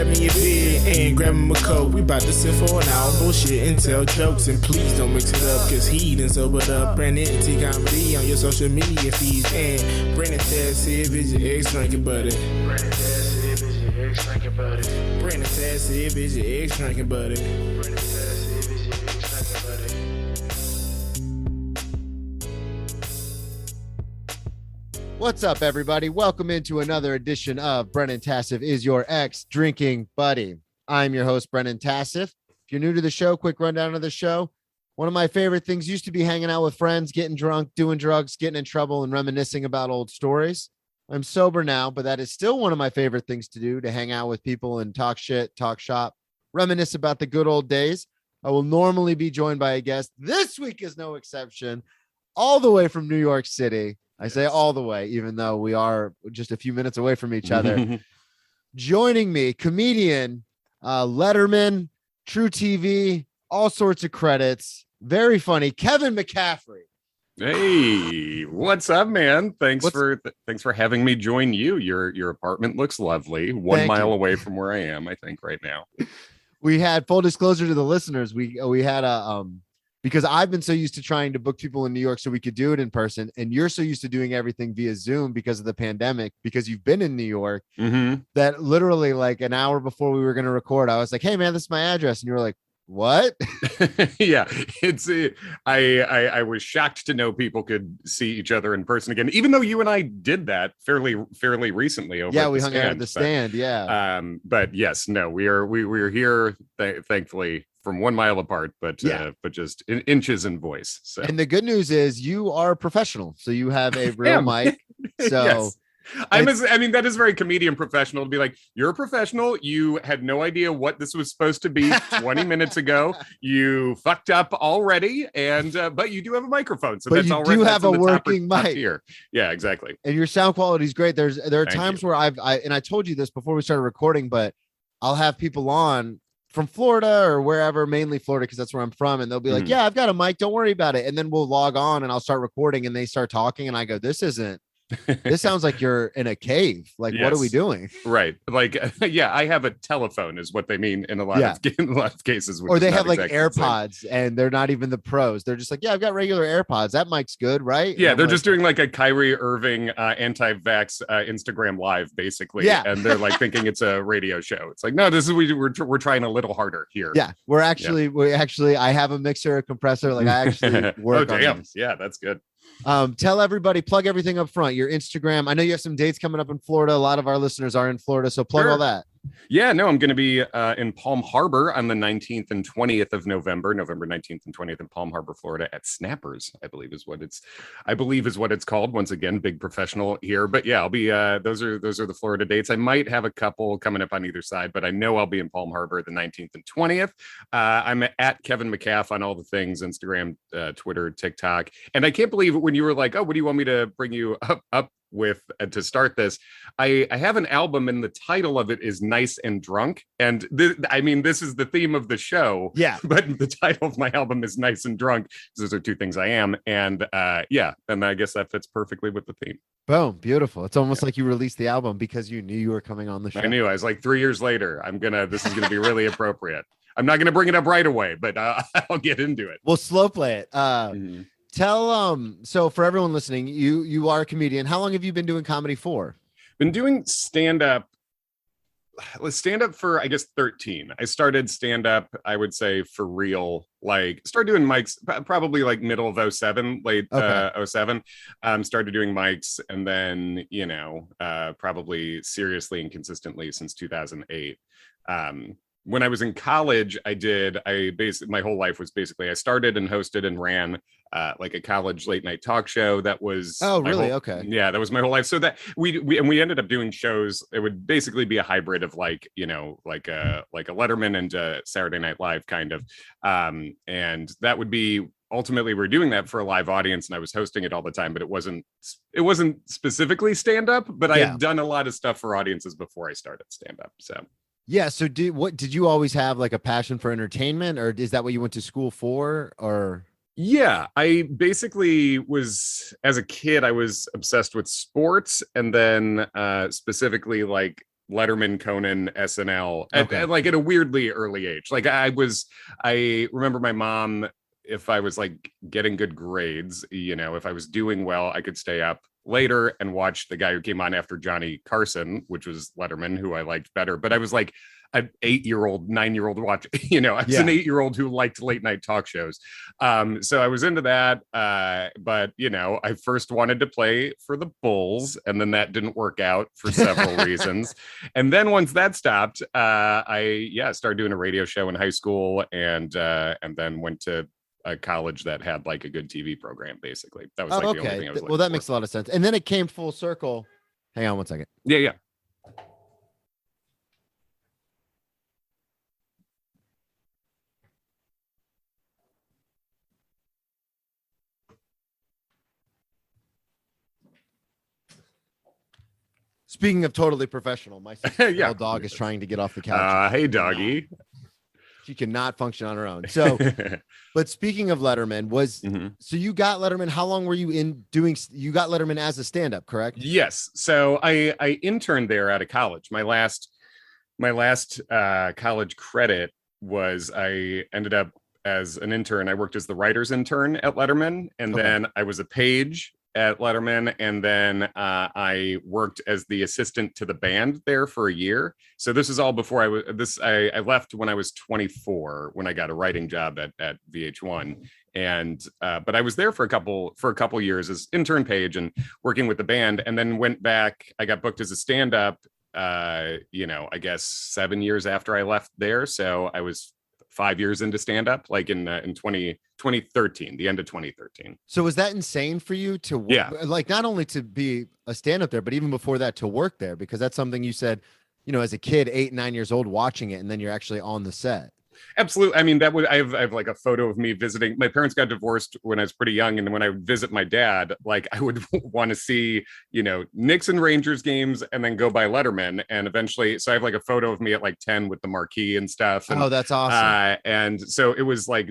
grabbing your beer and grabbing a coke. We about to sit for an hour, bullshit and tell jokes. And please don't mix it up, cause he done sobered up. Brandon T Comedy on your social media feeds. And Brandon Taz if it's your ex drinking buddy. Brandon Taz if it's your ex drinking buddy. Brandon Taz if it's your ex drinking buddy. Brandon Taz if it's your ex drinking buddy. What's up, everybody? Welcome into another edition of Brennan Tassif is your ex drinking buddy. I'm your host, Brennan Tassif. If you're new to the show, quick rundown of the show. One of my favorite things used to be hanging out with friends, getting drunk, doing drugs, getting in trouble, and reminiscing about old stories. I'm sober now, but that is still one of my favorite things to do, to hang out with people and talk shit, talk shop, reminisce about the good old days. I will normally be joined by a guest. This week is no exception, all the way from New York City. I say all the way, even though we are just a few minutes away from each other. Joining me, comedian, Letterman, TruTVS, all sorts of credits. Very funny, Kevin McCaffrey. Hey, what's up, man? Thanks for having me join you. Your apartment looks lovely. One mile away from where I am, I think, right now. We had, full disclosure to the listeners, we had a because I've been so used to trying to book people in New York so we could do it in person. And you're so used to doing everything via Zoom because of the pandemic, because you've been in New York, that literally like an hour before we were going to record, I was like, hey man, this is my address. And you were like, what? Yeah, it's I was shocked to know people could see each other in person again, even though you and I did that fairly recently over we hung out at the stand. But yes, no, we are here thankfully from 1 mile apart, but just in inches in voice. So, and the good news is you are a professional, so you have a real mic. So yes. I mean, that is very comedian professional to be like, you're a professional. You had no idea what this was supposed to be 20 minutes ago. You fucked up already, and but you do have a microphone, so but that's you already do have a working mic here. Yeah, exactly. And your sound quality is great. There are times where I told you this before we started recording, but I'll have people on from Florida or wherever, mainly Florida, because that's where I'm from. And they'll be like, yeah, I've got a mic. Don't worry about it. And then we'll log on and I'll start recording and they start talking. And I go, this sounds like you're in a cave. Like, yes. What are we doing? Right. Like, yeah, I have a telephone is what they mean in a lot of cases. Or they have like AirPods and they're not even the pros. They're just like, yeah, I've got regular AirPods. That mic's good, right? Yeah, they're just doing like a Kyrie Irving anti-vax Instagram live, basically. Yeah. And they're like thinking it's a radio show. It's like, no, this is we're trying a little harder here. Yeah, we actually I have a mixer, a compressor. Like I actually work on this. Yeah, that's good. Tell everybody, plug everything up front, your Instagram. I know you have some dates coming up in Florida. A lot of our listeners are in Florida, so plug all that. Yeah, no, I'm going to be in Palm Harbor on the 19th and 20th of November 19th and 20th in Palm Harbor, Florida at Snappers, I believe is what it's called. Once again, big professional here, but yeah, I'll be, those are the Florida dates. I might have a couple coming up on either side, but I know I'll be in Palm Harbor the 19th and 20th. I'm at Kevin McCaff on all the things, Instagram, Twitter, TikTok. And I can't believe when you were like, oh, what do you want me to bring you up with to start this? I have an album and the title of it is Nice and Drunk, and this is the theme of the show, but the title of my album is Nice and Drunk. Those are two things I am, and and I guess that fits perfectly with the theme. Boom, beautiful. It's almost like you released the album because you knew you were coming on the show. I knew. I was like, 3 years later, this is gonna be really appropriate. I'm not gonna bring it up right away, but I'll get into it. We'll slow play it. Tell so for everyone listening, you are a comedian. How long have you been doing comedy for? Been doing stand-up for I guess 13. I started stand-up, I would say, for real, like started doing mics probably like middle of 07, late 07. Started doing mics, and then probably seriously and consistently since 2008. When I was in college, my whole life was basically I started and hosted and ran like a college late night talk show. That was that was my whole life. So that we ended up doing shows. It would basically be a hybrid of like a Letterman and Saturday Night Live kind of, and that would be ultimately we're doing that for a live audience, and I was hosting it all the time, but it wasn't specifically stand up, but I had done a lot of stuff for audiences before I started stand up. So. Yeah. So did you always have like a passion for entertainment, or is that what you went to school for? Or Yeah, I basically was, as a kid, I was obsessed with sports, and then specifically like Letterman, Conan, SNL like at a weirdly early age. Like I remember my mom, if I was like getting good grades, if I was doing well, I could stay up later and watch the guy who came on after Johnny Carson, which was Letterman, who I liked better. But I was like an 8-year-old, 9-year-old watch, I was an 8-year-old who liked late night talk shows. So I was into that. But I first wanted to play for the Bulls, and then that didn't work out for several reasons. And then once that stopped, I started doing a radio show in high school, and then went to a college that had like a good TV program. Basically, that was the only thing I was. Well, that makes a lot of sense. And then it came full circle. Hang on one second. Yeah. Speaking of totally professional, my dog is trying to get off the couch. Hey, doggy. She cannot function on her own. So, but speaking of Letterman, so you got Letterman. How long were you you got Letterman as a stand-up, correct? Yes. So I interned there out of college. My last college credit was I ended up as an intern. I worked as the writer's intern at Letterman, and then I was a page at Letterman, and then I worked as the assistant to the band there for a year. So this is all before I left when I was 24, when I got a writing job at VH1, and but I was there for a couple years as intern page and working with the band, and then went back. I got booked as a stand-up I guess 7 years after I left there. So I was 5 years into stand-up, like in 2013, the end of 2013. So was that insane for you to like not only to be a stand-up there, but even before that to work there? Because that's something you said, as a kid, 8, 9 years old, watching it, and then you're actually on the set. Absolutely. I mean, I have like a photo of me visiting. My parents got divorced when I was pretty young, and when I would visit my dad, like I would want to see, Knicks and Rangers games, and then go by Letterman, and eventually, so I have like a photo of me at like 10 with the marquee and stuff. And, that's awesome. And so it was like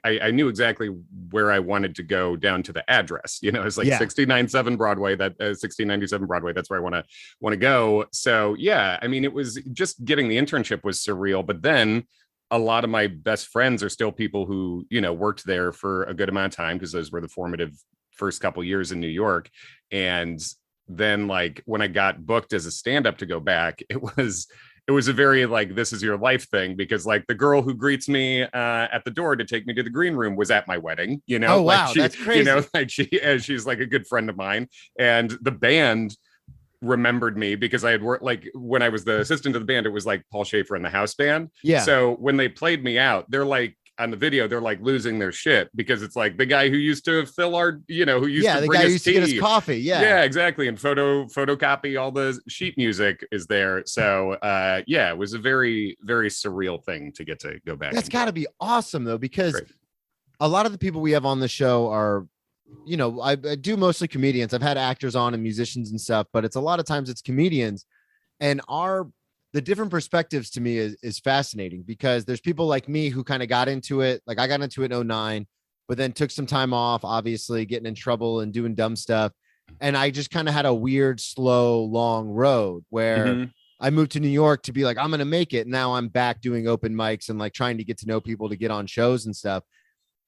I knew exactly where I wanted to go down to the address. It's like 6997 Broadway, 1697 Broadway. That's where I want to go. So yeah, I mean, it was just getting the internship was surreal, but then a lot of my best friends are still people who, worked there for a good amount of time, because those were the formative first couple years in New York. And then like when I got booked as a stand-up to go back, it was a very like, this is your life thing, because like the girl who greets me at the door to take me to the green room was at my wedding, Oh, wow, like that's crazy. Like she's like a good friend of mine. And the band remembered me because I had worked, like when I was the assistant to the band, it was like Paul Schaefer and the house band. Yeah. So when they played me out, they're like, on the video, they're like losing their shit, because it's like the guy who used to fill our, who used to bring us tea. To get us coffee. Yeah, exactly. And photocopy all the sheet music is there. So it was a very, very surreal thing to get to go back. That's got to be awesome though, because a lot of the people we have on the show are, I do mostly comedians. I've had actors on and musicians and stuff, but it's a lot of times it's comedians, and the different perspectives to me is fascinating, because there's people like me who kind of got into it. Like I got into it in 2009, but then took some time off, obviously getting in trouble and doing dumb stuff. And I just kind of had a weird, slow, long road where I moved to New York to be like, I'm going to make it. Now I'm back doing open mics and like trying to get to know people to get on shows and stuff.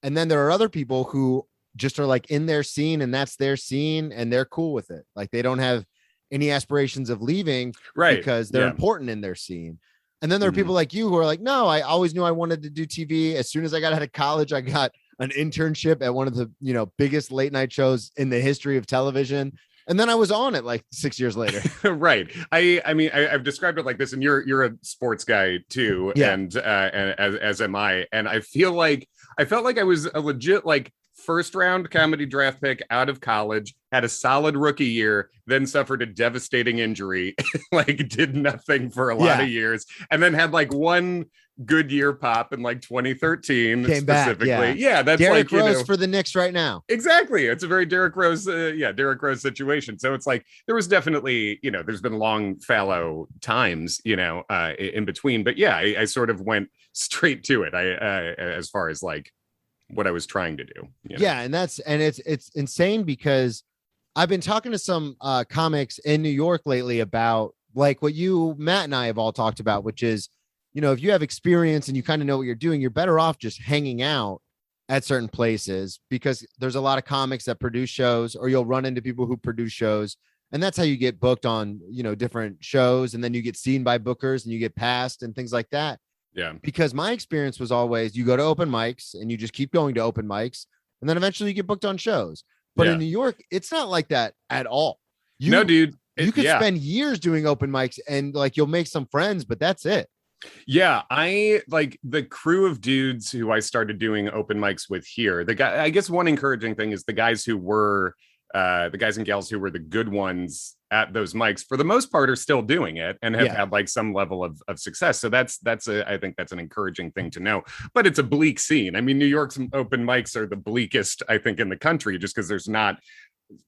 And then there are other people who just are like in their scene, and that's their scene, and they're cool with it. Like they don't have any aspirations of leaving, because they're important in their scene. And then there are people like you who are like, no, I always knew I wanted to do TV. As soon as I got out of college, I got an internship at one of the, biggest late night shows in the history of television. And then I was on it like 6 years later. Right. I mean, I've described it like this, and you're a sports guy too. Yeah. And as am I. And I felt like I was a legit, like, first round comedy draft pick out of college, had a solid rookie year, then suffered a devastating injury, like did nothing for a lot of years, and then had like one good year pop in like 2013. Came specifically. Back, that's Derrick like Rose for the Knicks right now. Exactly. It's a very Derrick Rose, Derrick Rose situation. So it's like there was definitely, there's been long fallow times, in between. But yeah, I sort of went straight to it. As far as like what I was trying to do. Yeah, and it's insane, because I've been talking to some comics in New York lately about like what Matt and I have all talked about, which is, if you have experience and you kind of know what you're doing, you're better off just hanging out at certain places, because there's a lot of comics that produce shows, or you'll run into people who produce shows. And that's how you get booked on, different shows. And then you get seen by bookers and you get passed and things like that. Yeah. Because my experience was always, you go to open mics and you just keep going to open mics, and then eventually you get booked on shows. But in New York, it's not like that at all. No, dude. You could spend years doing open mics and like you'll make some friends, but that's it. Yeah, I like the crew of dudes who I started doing open mics with here. The guy, I guess one encouraging thing is the guys who were the guys and gals who were the good ones at those mics, for the most part, are still doing it and have had like some level of success. So I think that's an encouraging thing to know. But it's a bleak scene. I mean, New York's open mics are the bleakest, I think, in the country, just because there's not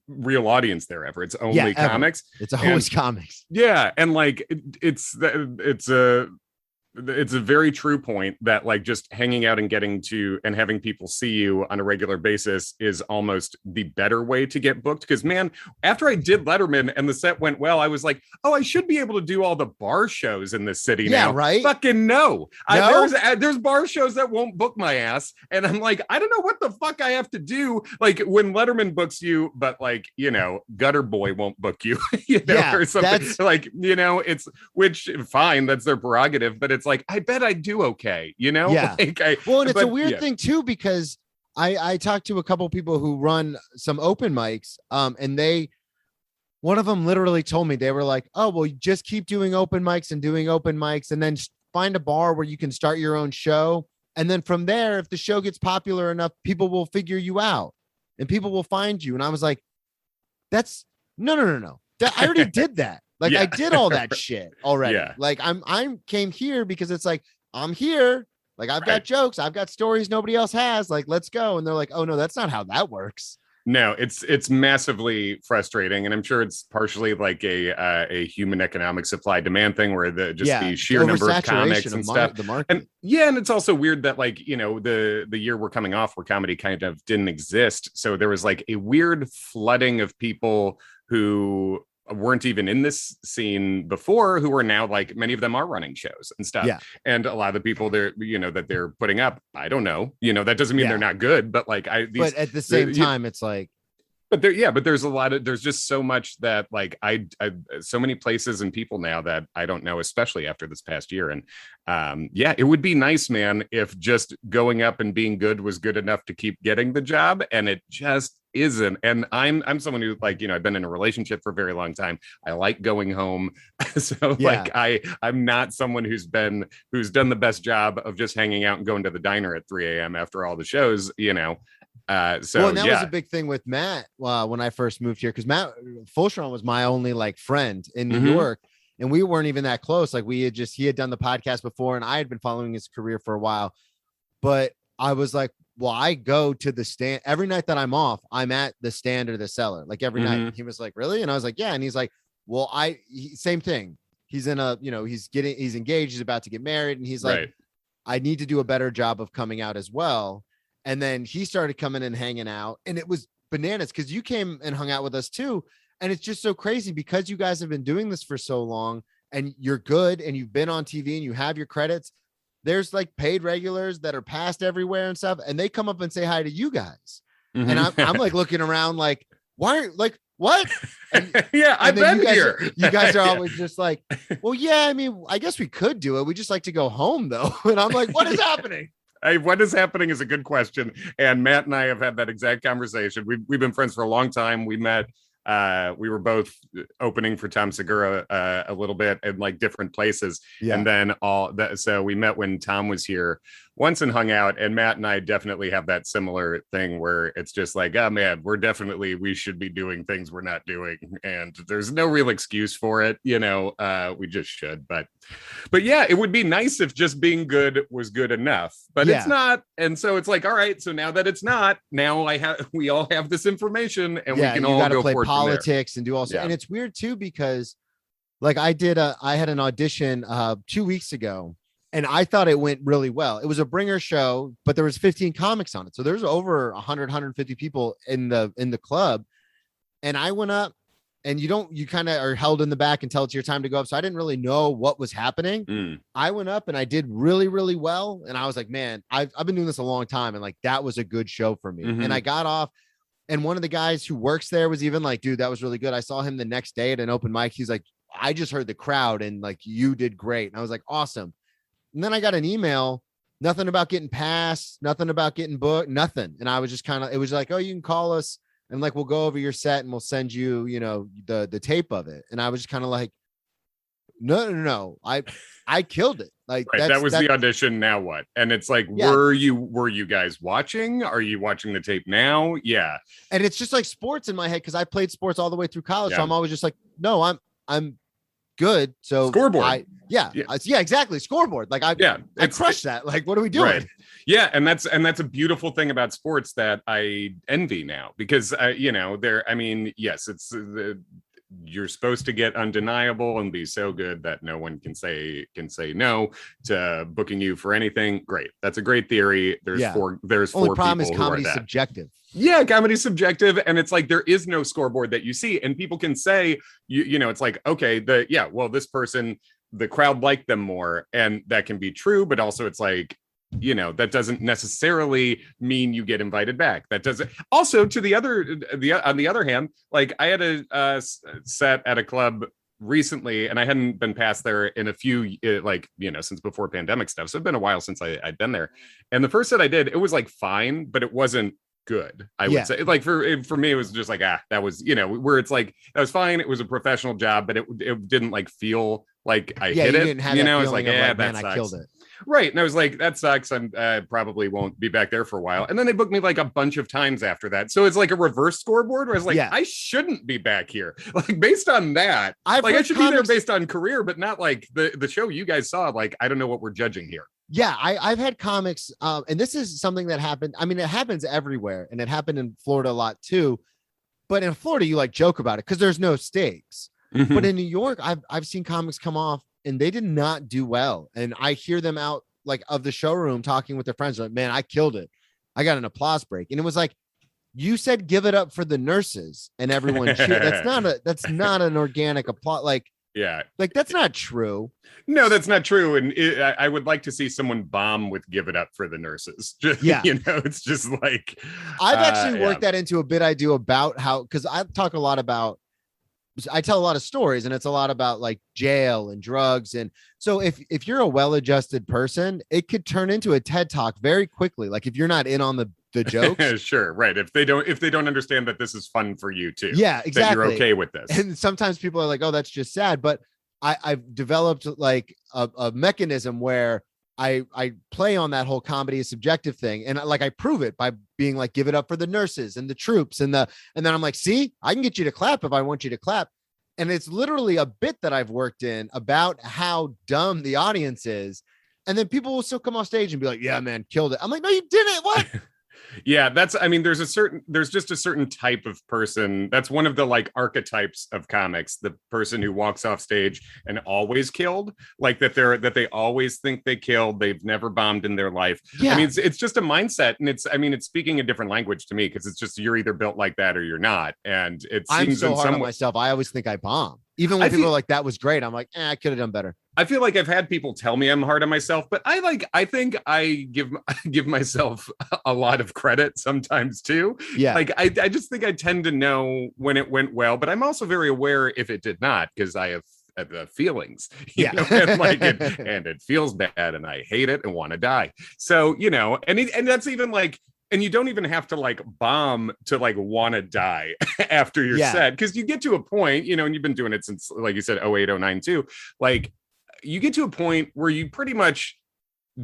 real audience there ever. It's only comics. It's always comics. Yeah, and like it's a very true point that like just hanging out and getting to and having people see you on a regular basis is almost the better way to get booked. Because man, after I did Letterman and the set went well, I was like, oh, I should be able to do all the bar shows in this city now. Right? Fucking no. There's bar shows that won't book my ass, and I'm like, I don't know what the fuck I have to do. Like when Letterman books you, but like Gutter Boy won't book you, or something. Like it's which fine, that's their prerogative, but it's like, I bet I do okay, Yeah. Like and it's a weird thing too, because I talked to a couple people who run some open mics, and one of them literally told me, they were like, oh, well, you just keep doing open mics and then find a bar where you can start your own show. And then from there, if the show gets popular enough, people will figure you out and people will find you. And I was like, that's no. I already did that. Like I did all that shit already. Yeah. Like I came here because it's like, I'm here. Like I've got jokes. I've got stories nobody else has. Like, let's go. And they're like, oh no, that's not how that works. No, it's massively frustrating. And I'm sure it's partially like a human economic supply demand thing where the sheer number of comics and stuff. The market. And it's also weird that like, the year we're coming off where comedy kind of didn't exist. So there was like a weird flooding of people who weren't even in this scene before, who are now like, many of them are running shows and stuff. Yeah. And a lot of the people that they're putting up, I don't know, that doesn't mean they're not good, but like but at the same time, it's like, but there's just so much that like I so many places and people now that I don't know, especially after this past year. And it would be nice, man, if just going up and being good was good enough to keep getting the job, and it just isn't. And I'm someone who like, I've been in a relationship for a very long time. I like going home. So like I'm not someone who's done the best job of just hanging out and going to the diner at 3 a.m. after all the shows, that was a big thing with Matt when I first moved here, because Matt Fulcheron was my only like friend in New York, and we weren't even that close. Like he had done the podcast before, and I had been following his career for a while, but I was like, well, I go to the stand every night that I'm off. I'm at the stand or the cellar, like every night. He was like, really? And I was like, yeah. And he's like, well, same thing. He's in he's engaged. He's about to get married. And he's like, I need to do a better job of coming out as well. And then he started coming and hanging out, and it was bananas because you came and hung out with us too. And it's just so crazy because you guys have been doing this for so long and you're good and you've been on TV and you have your credits. There's like paid regulars that are passed everywhere and stuff, and they come up and say hi to you guys. And I'm like looking around like, why? Like, what? And, I've been here. You guys are always just like, well, yeah, I mean, I guess we could do it. We just like to go home though. And I'm like, what is happening? Hey, what is happening is a good question. And Matt and I have had that exact conversation. We've been friends for a long time. We met. We were both opening for Tom Segura a little bit in like different places. And then so we met when Tom was here once and hung out, and Matt and I definitely have that similar thing where it's just like, oh man, we should be doing things we're not doing. And there's no real excuse for it. We just should, but yeah, it would be nice if just being good was good enough, but it's not. And so it's like, all right, so now that it's not, now we all have this information and we can all go play politics and do all sorts. And it's weird too, because like I had an audition 2 weeks ago, and I thought it went really well. It was a bringer show, but there was 15 comics on it. So there's over 100, 150 people in the club. And I went up and you kind of are held in the back until it's your time to go up. So I didn't really know what was happening. I went up and I did really, really well. And I was like, man, I've been doing this a long time. And like, that was a good show for me. And I got off, and one of the guys who works there was even like, dude, that was really good. I saw him the next day at an open mic. He's like, I just heard the crowd and like, you did great. And I was like, awesome. And then I got an email, nothing about getting passed, nothing about getting booked, nothing. And I was just kind of, it was like, oh, you can call us and like, we'll go over your set and we'll send you, you know, the tape of it. And I was just kind of like, no. I killed it. Like that was the audition. Now what? And it's like, were you guys watching? Are you watching the tape now? Yeah. And it's just like sports in my head, because I played sports all the way through college. So I'm always just like, no, I'm good. So scoreboard. Yeah, exactly. Scoreboard. Like I crushed that. Like, what are we doing? Right. Yeah. And that's a beautiful thing about sports that I envy now, because yes, it's you're supposed to get undeniable and be so good that no one can say no to booking you for anything. Great. That's a great theory. There's four problem is people comedy's subjective. Yeah, comedy's subjective, and it's like there is no scoreboard that you see, and people can say you know, it's like, okay, this person, the crowd liked them more, and that can be true, but also it's like, you know, that doesn't necessarily mean you get invited back. That doesn't. Also, on the other hand, like I had a set at a club recently, and I hadn't been past there in a few, like, you know, since before pandemic stuff. So it's been a while since I'd been there. And the first set I did, it was like fine, but it wasn't good. I would say, like, for me, it was just like, that was, you know, where it's like, that was fine. It was a professional job, but it didn't like feel like I hit it. You know, it's like, that sucks. I killed it. Right. And I was like, that sucks. I probably won't be back there for a while. And then they booked me like a bunch of times after that. So it's like a reverse scoreboard where I was like, I shouldn't be back here. Like, based on that, I should be there based on career, but not like the show you guys saw. Like, I don't know what we're judging here. Yeah, I've had comics, and this is something that happened. I mean, it happens everywhere, and it happened in Florida a lot too. But in Florida, you like joke about it because there's no stakes. But in New York, I've seen comics come off and they did not do well. And I hear them out like of the showroom talking with their friends, like, man, I killed it. I got an applause break. And it was like, you said, give it up for the nurses, and everyone cheered. That's not an organic applause. Like, yeah, like that's not true. No, that's not true. And I would like to see someone bomb with "Give It Up for the Nurses." You know, it's just like, I've actually worked that into a bit I do about how, because I tell a lot of stories, and it's a lot about like jail and drugs. And so if you're a well-adjusted person, it could turn into a TED Talk very quickly. Like if you're not in on the jokes. Sure. Right. If they don't understand that this is fun for you too. Yeah, exactly. That you're okay with this. And sometimes people are like, oh, that's just sad. But I've developed like a mechanism where I play on that whole comedy is subjective thing. And like, I prove it by being like, give it up for the nurses and the troops. And then I'm like, see, I can get you to clap if I want you to clap. And it's literally a bit that I've worked in about how dumb the audience is. And then people will still come off stage and be like, yeah, man, killed it. I'm like, no, you didn't. What? Yeah, there's just a certain type of person. That's one of the like archetypes of comics, the person who walks off stage and always killed, like that they always think they killed, they've never bombed in their life. Yeah. I mean, it's just a mindset, and it's speaking a different language to me, because it's just, you're either built like that or you're not. And it seems, I'm so hard on myself, I always think I bomb. Even when people are like, that was great, I'm like, I could have done better. I feel like I've had people tell me I'm hard on myself, but I think I give myself a lot of credit sometimes too. Yeah. Like I just think I tend to know when it went well, but I'm also very aware if it did not, because I have the feelings, you know, and it feels bad and I hate it and want to die. So, you know, and that's even like, and you don't even have to like bomb to like want to die after your set, because you get to a point, you know, and you've been doing it since, like you said, 08, 09 too. Like you get to a point where you pretty much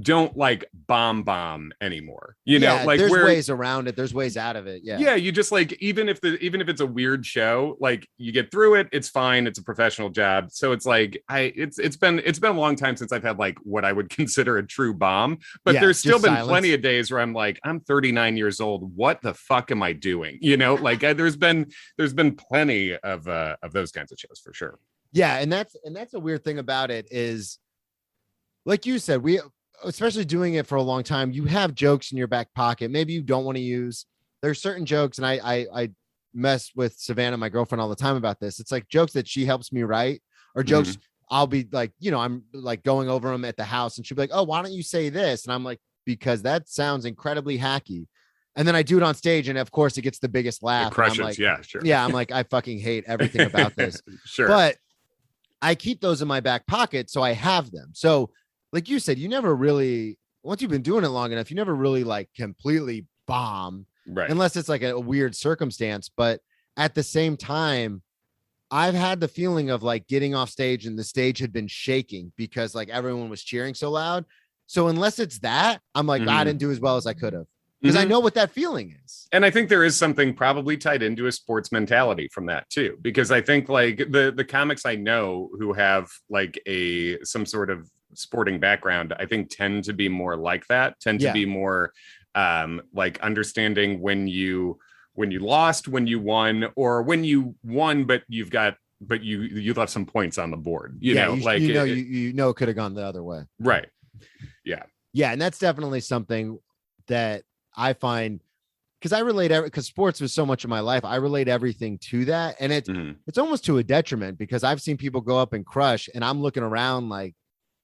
don't like bomb anymore, you know, like there's ways around it, there's ways out of it. Yeah, you just like, even if it's a weird show, like you get through it, it's fine, it's a professional job. So it's like it's been a long time since I've had like what I would consider a true bomb, but there's still been plenty of days where I'm like, I'm 39 years old, what the fuck am I doing, you know? Like there's been plenty of those kinds of shows for sure. Yeah, and that's a weird thing about it is, like you said, especially doing it for a long time, you have jokes in your back pocket. Maybe you don't want to use. There's certain jokes, and I mess with Savannah, my girlfriend, all the time about this. It's like jokes that she helps me write, or jokes I'll be like, I'm like going over them at the house, and she'll be like, oh, why don't you say this? And I'm like, because that sounds incredibly hacky. And then I do it on stage, and of course it gets the biggest laugh. It crushes. I'm like, yeah, sure. Yeah, I'm like, I fucking hate everything about this. Sure. But I keep those in my back pocket, so I have them. So like you said, you never really, once you've been doing it long enough, you never really like completely bomb, right? Unless it's like a weird circumstance. But at the same time, I've had the feeling of like getting off stage and the stage had been shaking because like everyone was cheering so loud. So unless it's that, I'm like, I didn't do as well as I could have, because I know what that feeling is. And I think there is something probably tied into a sports mentality from that too, because I think like the comics I know who have like some sort of sporting background, I think tend to be more like that, to be more like understanding when you lost, when you won, or when you won, but you left some points on the board, you know, it could have gone the other way. Right. Yeah. Yeah. And that's definitely something that I find, because I relate because sports was so much of my life. I relate everything to that. And it's almost to a detriment, because I've seen people go up and crush, and I'm looking around like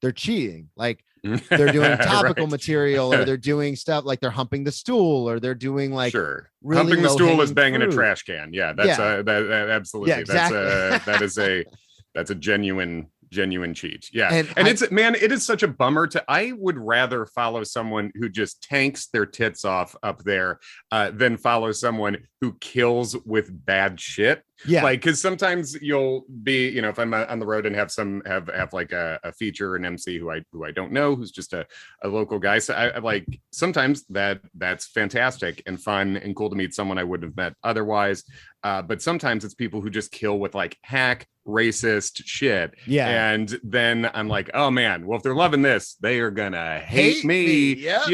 they're cheating. Like they're doing topical material, or they're doing stuff like they're humping the stool, or they're doing like really humping the stool is banging fruit. A trash can. Yeah, that's that absolutely. Yeah, exactly. That's a genuine cheat. Yeah. And it is such a bummer I would rather follow someone who just tanks their tits off up there than follow someone who kills with bad shit. Yeah. Like, cause sometimes you'll be, if I'm on the road and have like a feature, an MC who I don't know, who's just a local guy. So I like, sometimes that's fantastic and fun and cool to meet someone I wouldn't have met otherwise. But sometimes it's people who just kill with like hack racist shit. Yeah. And then I'm like, oh man, well, if they're loving this, they are gonna hate me. Yeah.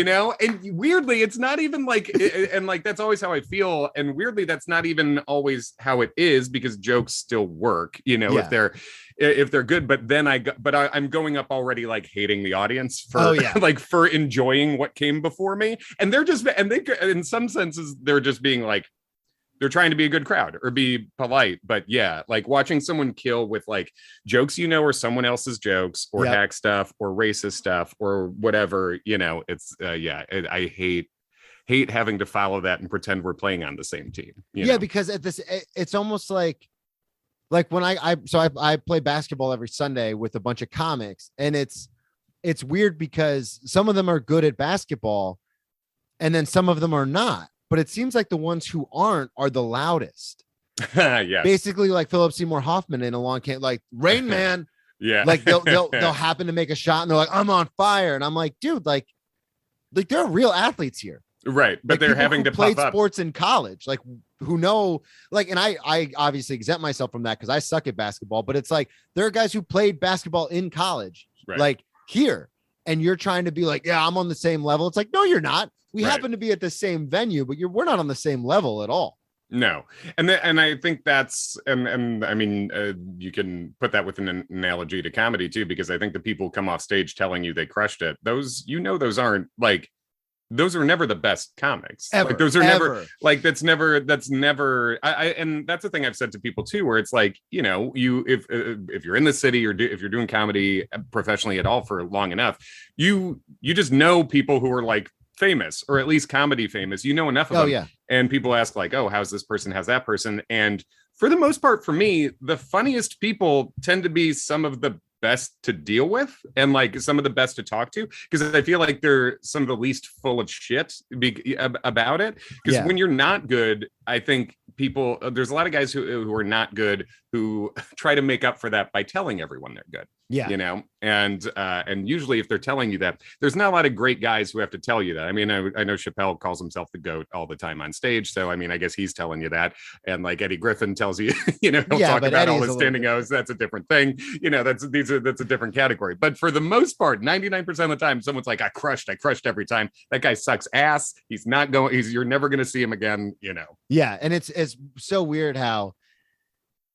And weirdly, it's not even like, and like, that's always how I feel. And weirdly, that's not even always how it is, because jokes still work, if they're good. But then I'm going up already like hating the audience for like for enjoying what came before me. And they're just, and they, in some senses, they're just being like, they're trying to be a good crowd or be polite. But yeah, like watching someone kill with like jokes, or someone else's jokes, or hack stuff, or racist stuff, or whatever, it's I hate having to follow that and pretend we're playing on the same team. Because it's almost like when I play basketball every Sunday with a bunch of comics, and it's weird because some of them are good at basketball and then some of them are not. But it seems like the ones who aren't are the loudest. Yes. Basically, like Philip Seymour Hoffman in Along Came, like Rain Man. Yeah. Like they'll happen to make a shot and they're like, I'm on fire. And I'm like, dude, like there are real athletes here. Right. But like, they're having to play pop sports in college, like who know, like, and I obviously exempt myself from that because I suck at basketball, but it's like there are guys who played basketball in college, like here, and you're trying to be like, yeah, I'm on the same level. It's like, no, you're not. We happen to be at the same venue, but we're not on the same level at all. No. And I think that's, and I mean, you can put that with an analogy to comedy too, because I think the people come off stage telling you they crushed it. Those aren't like, those are never the best comics. Ever, like those are never like, that's never, and that's the thing I've said to people too, where it's like, if you're in the city or if you're doing comedy professionally at all for long enough, you just know people who are like famous, or at least comedy famous, enough of them. Yeah. And people ask like, oh, how's this person, how's that person? And for the most part, for me, the funniest people tend to be some of the best to deal with and like some of the best to talk to, because I feel like they're some of the least full of shit about it. Because when you're not good, I think there's a lot of guys who are not good who try to make up for that by telling everyone they're good. Yeah. And usually if they're telling you that, there's not a lot of great guys who have to tell you that. I mean, I know Chappelle calls himself the GOAT all the time on stage. So, I mean, I guess he's telling you that. And like Eddie Griffin tells you, he'll talk about Eddie's all his standing O's. That's a different thing. That's a different category. But for the most part, 99% of the time, someone's like, I crushed every time. That guy sucks ass. He's not going, you're never going to see him again, Yeah. And it's so weird how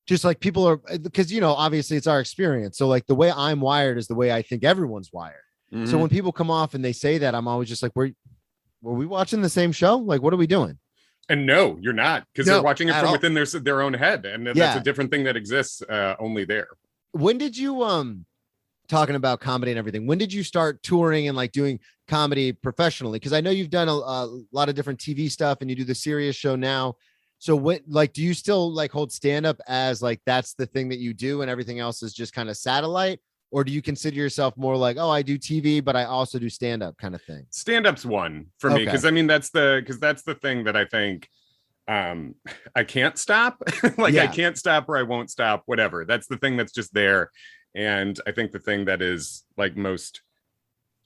just like people are, because, obviously it's our experience. So like the way I'm wired is the way I think everyone's wired. Mm-hmm. So when people come off and they say that, I'm always just like, were we watching the same show? Like, what are we doing? And no, you're not, because they're watching it from within their own head, and that's a different thing that exists only there. When did you talking about comedy and everything, when did you start touring and like doing comedy professionally? Because I know you've done a lot of different TV stuff, and you do the Serious Show now. So what, like, do you still like hold stand up as like that's the thing that you do, and everything else is just kind of satellite? Or do you consider yourself more like, oh, I do TV, but I also do stand up kind of thing? Stand up's one for me, because I mean that's the thing that I think I can't stop. I can't stop, or I won't stop, whatever. That's the thing that's just there. And I think the thing that is like most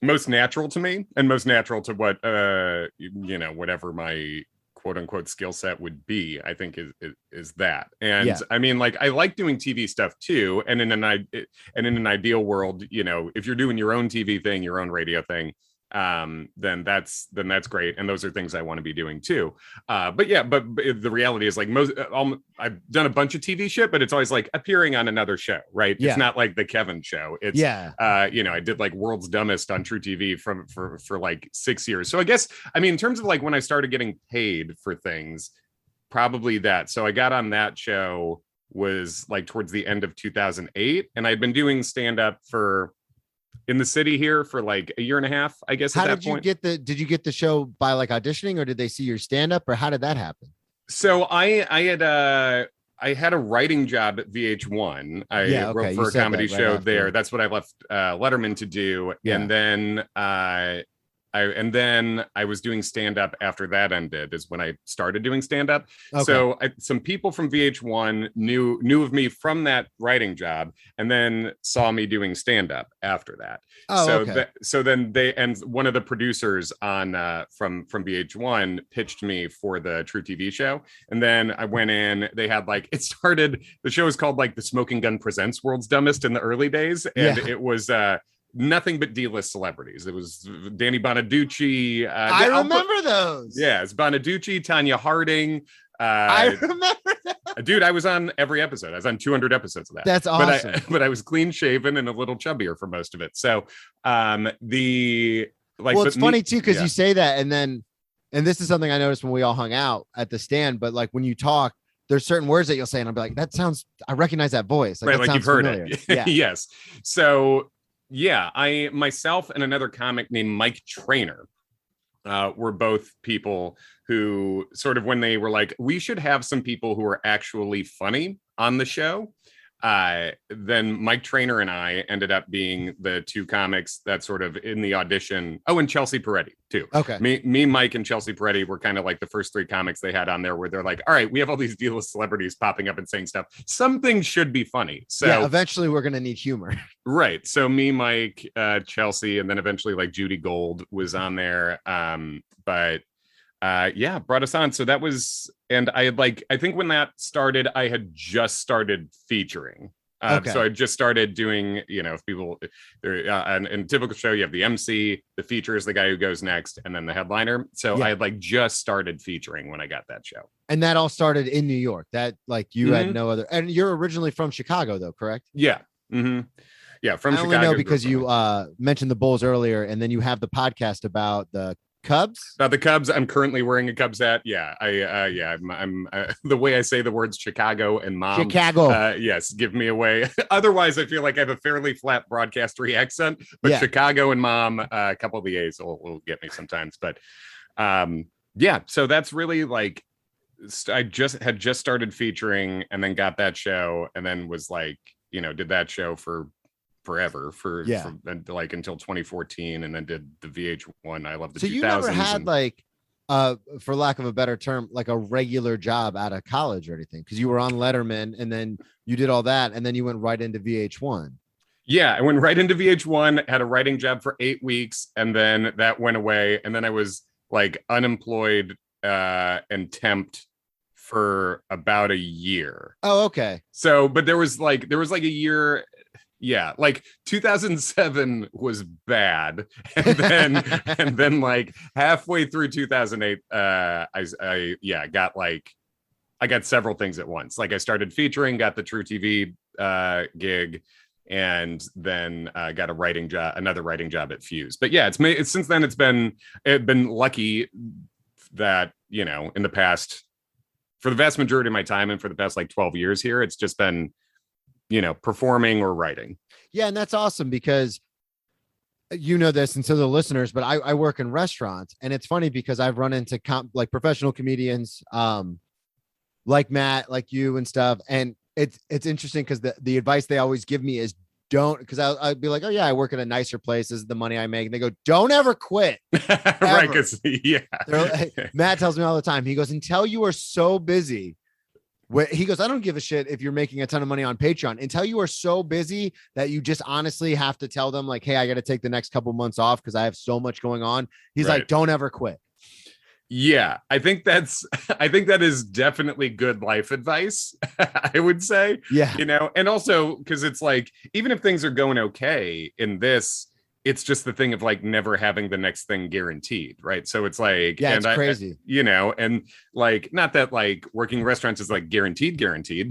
natural to me, and most natural to what whatever my quote unquote skill set would be, I think is that. And I mean, like, I like doing TV stuff too. And in an ideal world, if you're doing your own TV thing, your own radio thing, then that's great, and those are things I want to be doing too. But the reality is, like, I've done a bunch of TV shit, but it's always like appearing on another show, right? It's not like the Kevin Show. It's I did like World's Dumbest on TruTV for like 6 years. So I guess, I mean, in terms of like when I started getting paid for things, probably that. So I got on that show was like towards the end of 2008, and I'd been doing stand up in the city here for like a year and a half, I guess. How did you get the show by like auditioning, or did they see your stand up, or how did that happen? So I had a writing job at VH1. I wrote for a comedy show there. That's what I left Letterman to do. Yeah. And then I was doing stand-up after that ended, is when I started doing stand-up. Okay. So some people from VH1 knew of me from that writing job, and then saw me doing stand-up after that. So then one of the producers on from VH1 pitched me for the TruTV show, and then I went in. They had like, the show was called like The Smoking Gun Presents World's Dumbest in the early days, and it was nothing but D-list celebrities. It was Danny Bonaducci. I remember those. Yeah, it's Bonaducci, Tanya Harding. I remember that. Dude, I was on every episode. I was on 200 episodes of that. That's awesome. But I was clean shaven and a little chubbier for most of it. So it's funny too, because you say that, and this is something I noticed when we all hung out at the stand, but like when you talk, there's certain words that you'll say, and I'll be like, I recognize that voice. Like, right, like you've heard familiar. it. Yeah. Yes. So I myself and another comic named Mike Trainer were both people who sort of, when they were like, we should have some people who are actually funny on the show, then Mike Trainer and I ended up being the two comics that sort of in the audition. Oh, and Chelsea Peretti too. Okay. Me, Mike, and Chelsea Peretti were kind of like the first three comics they had on there, where they're like, all right, we have all these D-list celebrities popping up and saying stuff. Something should be funny. So eventually we're going to need humor. Right. So me, Mike, Chelsea, and then eventually like Judy Gold was on there. Brought us on. So that was, and I think when that started, I had just started featuring. So I just started doing, if people, in a typical show, you have the MC, the feature is the guy who goes next, and then the headliner. So I had like just started featuring when I got that show. And that all started in New York. That like you had no other, and you're originally from Chicago though, correct? Yeah. Mm-hmm. Yeah. From Chicago. I only know because you mentioned the Bulls earlier, and then you have the podcast about the Cubs. About the Cubs. I'm currently wearing a Cubs hat. Yeah. I'm the way I say the words Chicago and mom. Chicago. Yes. Give me away. Otherwise, I feel like I have a fairly flat broadcastery accent, but Chicago and mom, a couple of the A's will get me sometimes. But so that's really like, I had just started featuring, and then got that show, and then was like, did that show for forever for like until 2014, and then did the VH1 I Love the 2000s. So you never had like for lack of a better term, like a regular job out of college or anything, because you were on Letterman, and then you did all that, and then you went right into VH1. I went right into VH1, had a writing job for 8 weeks, and then that went away, and then I was like unemployed and temped for about a year. Oh, okay. So but there was like a year. Yeah, like 2007 was bad, and then like halfway through 2008, I got several things at once. Like I started featuring, got the TruTV gig, and then got another writing job at Fuse. But yeah, it's since then it's been lucky that, you know, in the past, for the vast majority of my time and for the past like 12 years here, it's just been, you know, performing or writing. Yeah. And that's awesome because you know this, and so the listeners, but I work in restaurants, and it's funny because I've run into like professional comedians, like Matt, like you and stuff. And it's interesting because the advice they always give me is don't, because I'd be like, oh yeah, I work at a nicer place. This is the money I make. And they go, don't ever quit. Right. Cause yeah. Matt tells me all the time. He goes, until you are so busy. He goes, I don't give a shit if you're making a ton of money on Patreon until you are so busy that you just honestly have to tell them like, hey, I got to take the next couple months off because I have so much going on. He's like, don't ever quit. Yeah, I think that is definitely good life advice. I would say, yeah, you know, and also because it's like, even if things are going okay in this, it's just the thing of like never having the next thing guaranteed, right? So it's like, yeah, it's crazy, you know, and like, not that like working restaurants is like guaranteed,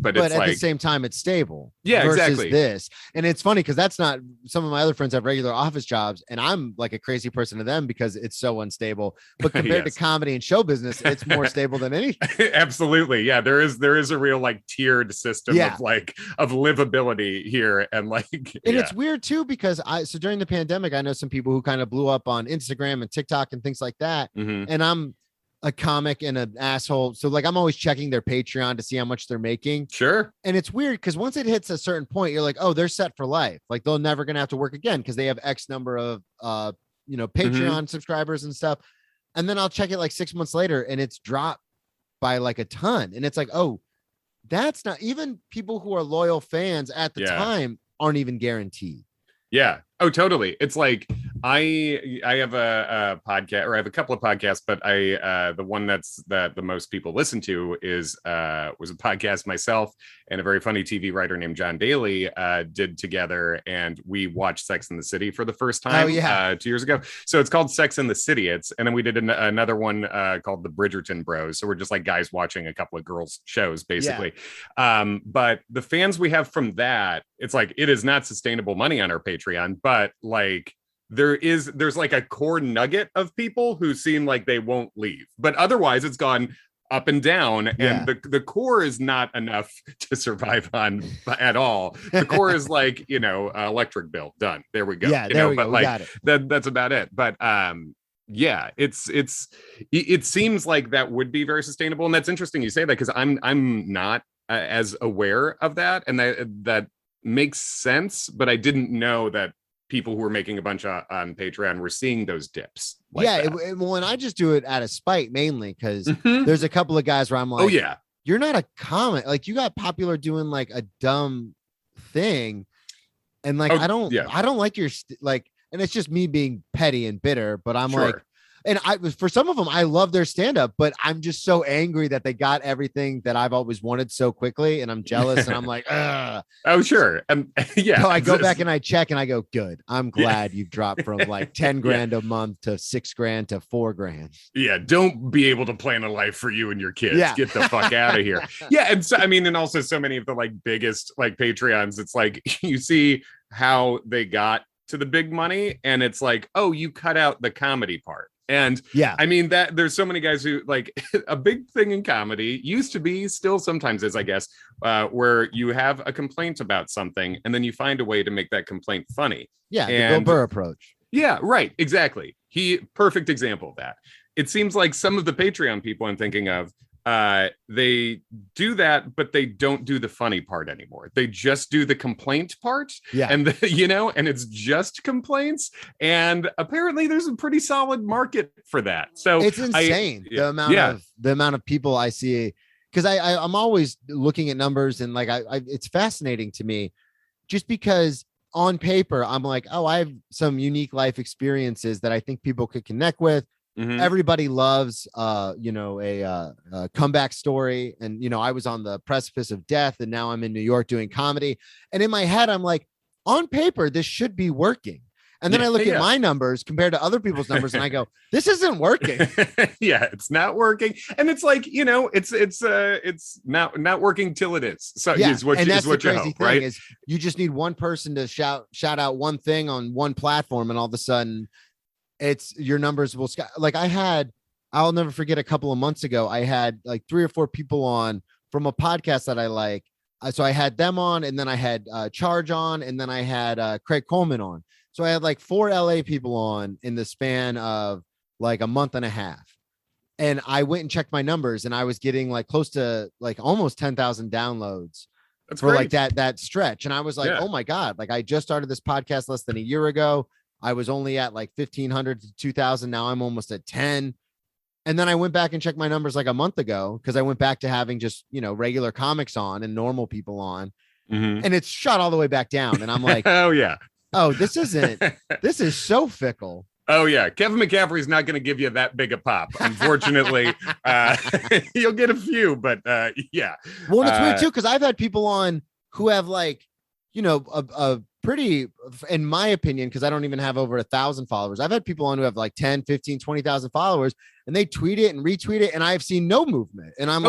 but it's at like, the same time, it's stable. Yeah, versus exactly. This, and it's funny because that's not, some of my other friends have regular office jobs, and I'm like a crazy person to them because it's so unstable. But compared to comedy and show business, it's more stable than anything. Absolutely, yeah. There is a real like tiered system of like of livability here, and like, and it's weird too because so during the pandemic, I know some people who kind of blew up on Instagram and TikTok and things like that. And I'm a comic and an asshole. So like, I'm always checking their Patreon to see how much they're making. Sure. And it's weird because once it hits a certain point, you're like, oh, they're set for life. Like they're never going to have to work again because they have X number of, you know, Patreon subscribers and stuff. And then I'll check it like 6 months later and it's dropped by like a ton. And it's like, oh, that's not, even people who are loyal fans at the time aren't even guaranteed. Yeah. Oh, totally. It's like I have a podcast, or I have a couple of podcasts, but the one that the most people listen to was a podcast myself and a very funny TV writer named John Daly did together, and we watched Sex and the City for the first time 2 years ago. So it's called Sex and the City. And then we did another one called the Bridgerton Bros. So we're just like guys watching a couple of girls shows basically. Yeah. But the fans we have from that, it's like, it is not sustainable money on our Patreon, but like there's like a core nugget of people who seem like they won't leave, but otherwise it's gone up and down, and the core is not enough to survive on at all. The core is like, you know, electric bill done, there we go. Yeah, you know, we but go. Like that's about it. But yeah, it seems like that would be very sustainable, and that's interesting you say that because I'm not as aware of that, and that makes sense, but I didn't know that people who were making a bunch on Patreon were seeing those dips. Like well, and I just do it out of spite mainly because there's a couple of guys where I'm like, oh yeah, you're not a comic, like you got popular doing like a dumb thing, and like I don't like your like, and it's just me being petty and bitter, but I'm like, and for some of them, I love their stand-up, but I'm just so angry that they got everything that I've always wanted so quickly, and I'm jealous, and I'm like, ugh. Oh, sure. Yeah. So I go back and I check, and I go, good. I'm glad you've dropped from like 10 grand a month to 6 grand to 4 grand. Yeah. Don't be able to plan a life for you and your kids. Get the fuck out of here. Yeah. And so, I mean, and also so many of the like biggest like Patreons, it's like, you see how they got to the big money, and it's like, oh, you cut out the comedy part. And I mean, that there's so many guys who like a big thing in comedy used to be, still sometimes is, I guess, where you have a complaint about something and then you find a way to make that complaint funny. Yeah. The Bill Burr approach. Yeah, right. Exactly. Perfect example of that. It seems like some of the Patreon people I'm thinking of, they do that, but they don't do the funny part anymore. They just do the complaint part. Yeah. And you know, and it's just complaints. And apparently there's a pretty solid market for that. So it's insane the amount of people I see, because I'm always looking at numbers, and like it's fascinating to me just because on paper I'm like, oh, I have some unique life experiences that I think people could connect with. Everybody loves, you know, a comeback story. And, you know, I was on the precipice of death, and now I'm in New York doing comedy. And in my head, I'm like, on paper, this should be working. And then I look at my numbers compared to other people's numbers, and I go, this isn't working. Yeah, it's not working. And it's like, you know, it's not working till it is. So is what you hope, right? Is you just need one person to shout out one thing on one platform, and all of a sudden, your numbers will like I had I'll never forget a couple of months ago, I had like 3 or 4 people on from a podcast that I like. So I had them on, and then I had Charge on, and then I had Craig Coleman on. So I had like 4 LA people on in the span of like a month and a half. And I went and checked my numbers, and I was getting like close to like almost 10,000 downloads for great. like that stretch. And I was like, oh my God, like I just started this podcast less than a year ago. I was only at like 1,500 to 2,000. Now I'm almost at 10. And then I went back and checked my numbers like a month ago, because I went back to having just, regular comics on and normal people on. And it's shot all the way back down. And I'm like, oh yeah. Oh, this is so fickle. Oh yeah, Kevin McCaffrey is not going to give you that big a pop, unfortunately. You'll get a few, but yeah. Well, it's weird too, because I've had people on who have like, a pretty, in my opinion, because I don't even have over 1,000 followers. I've had people on who have like 10, 15, 20,000 followers, and they tweet it and retweet it, and I've seen no movement. And I'm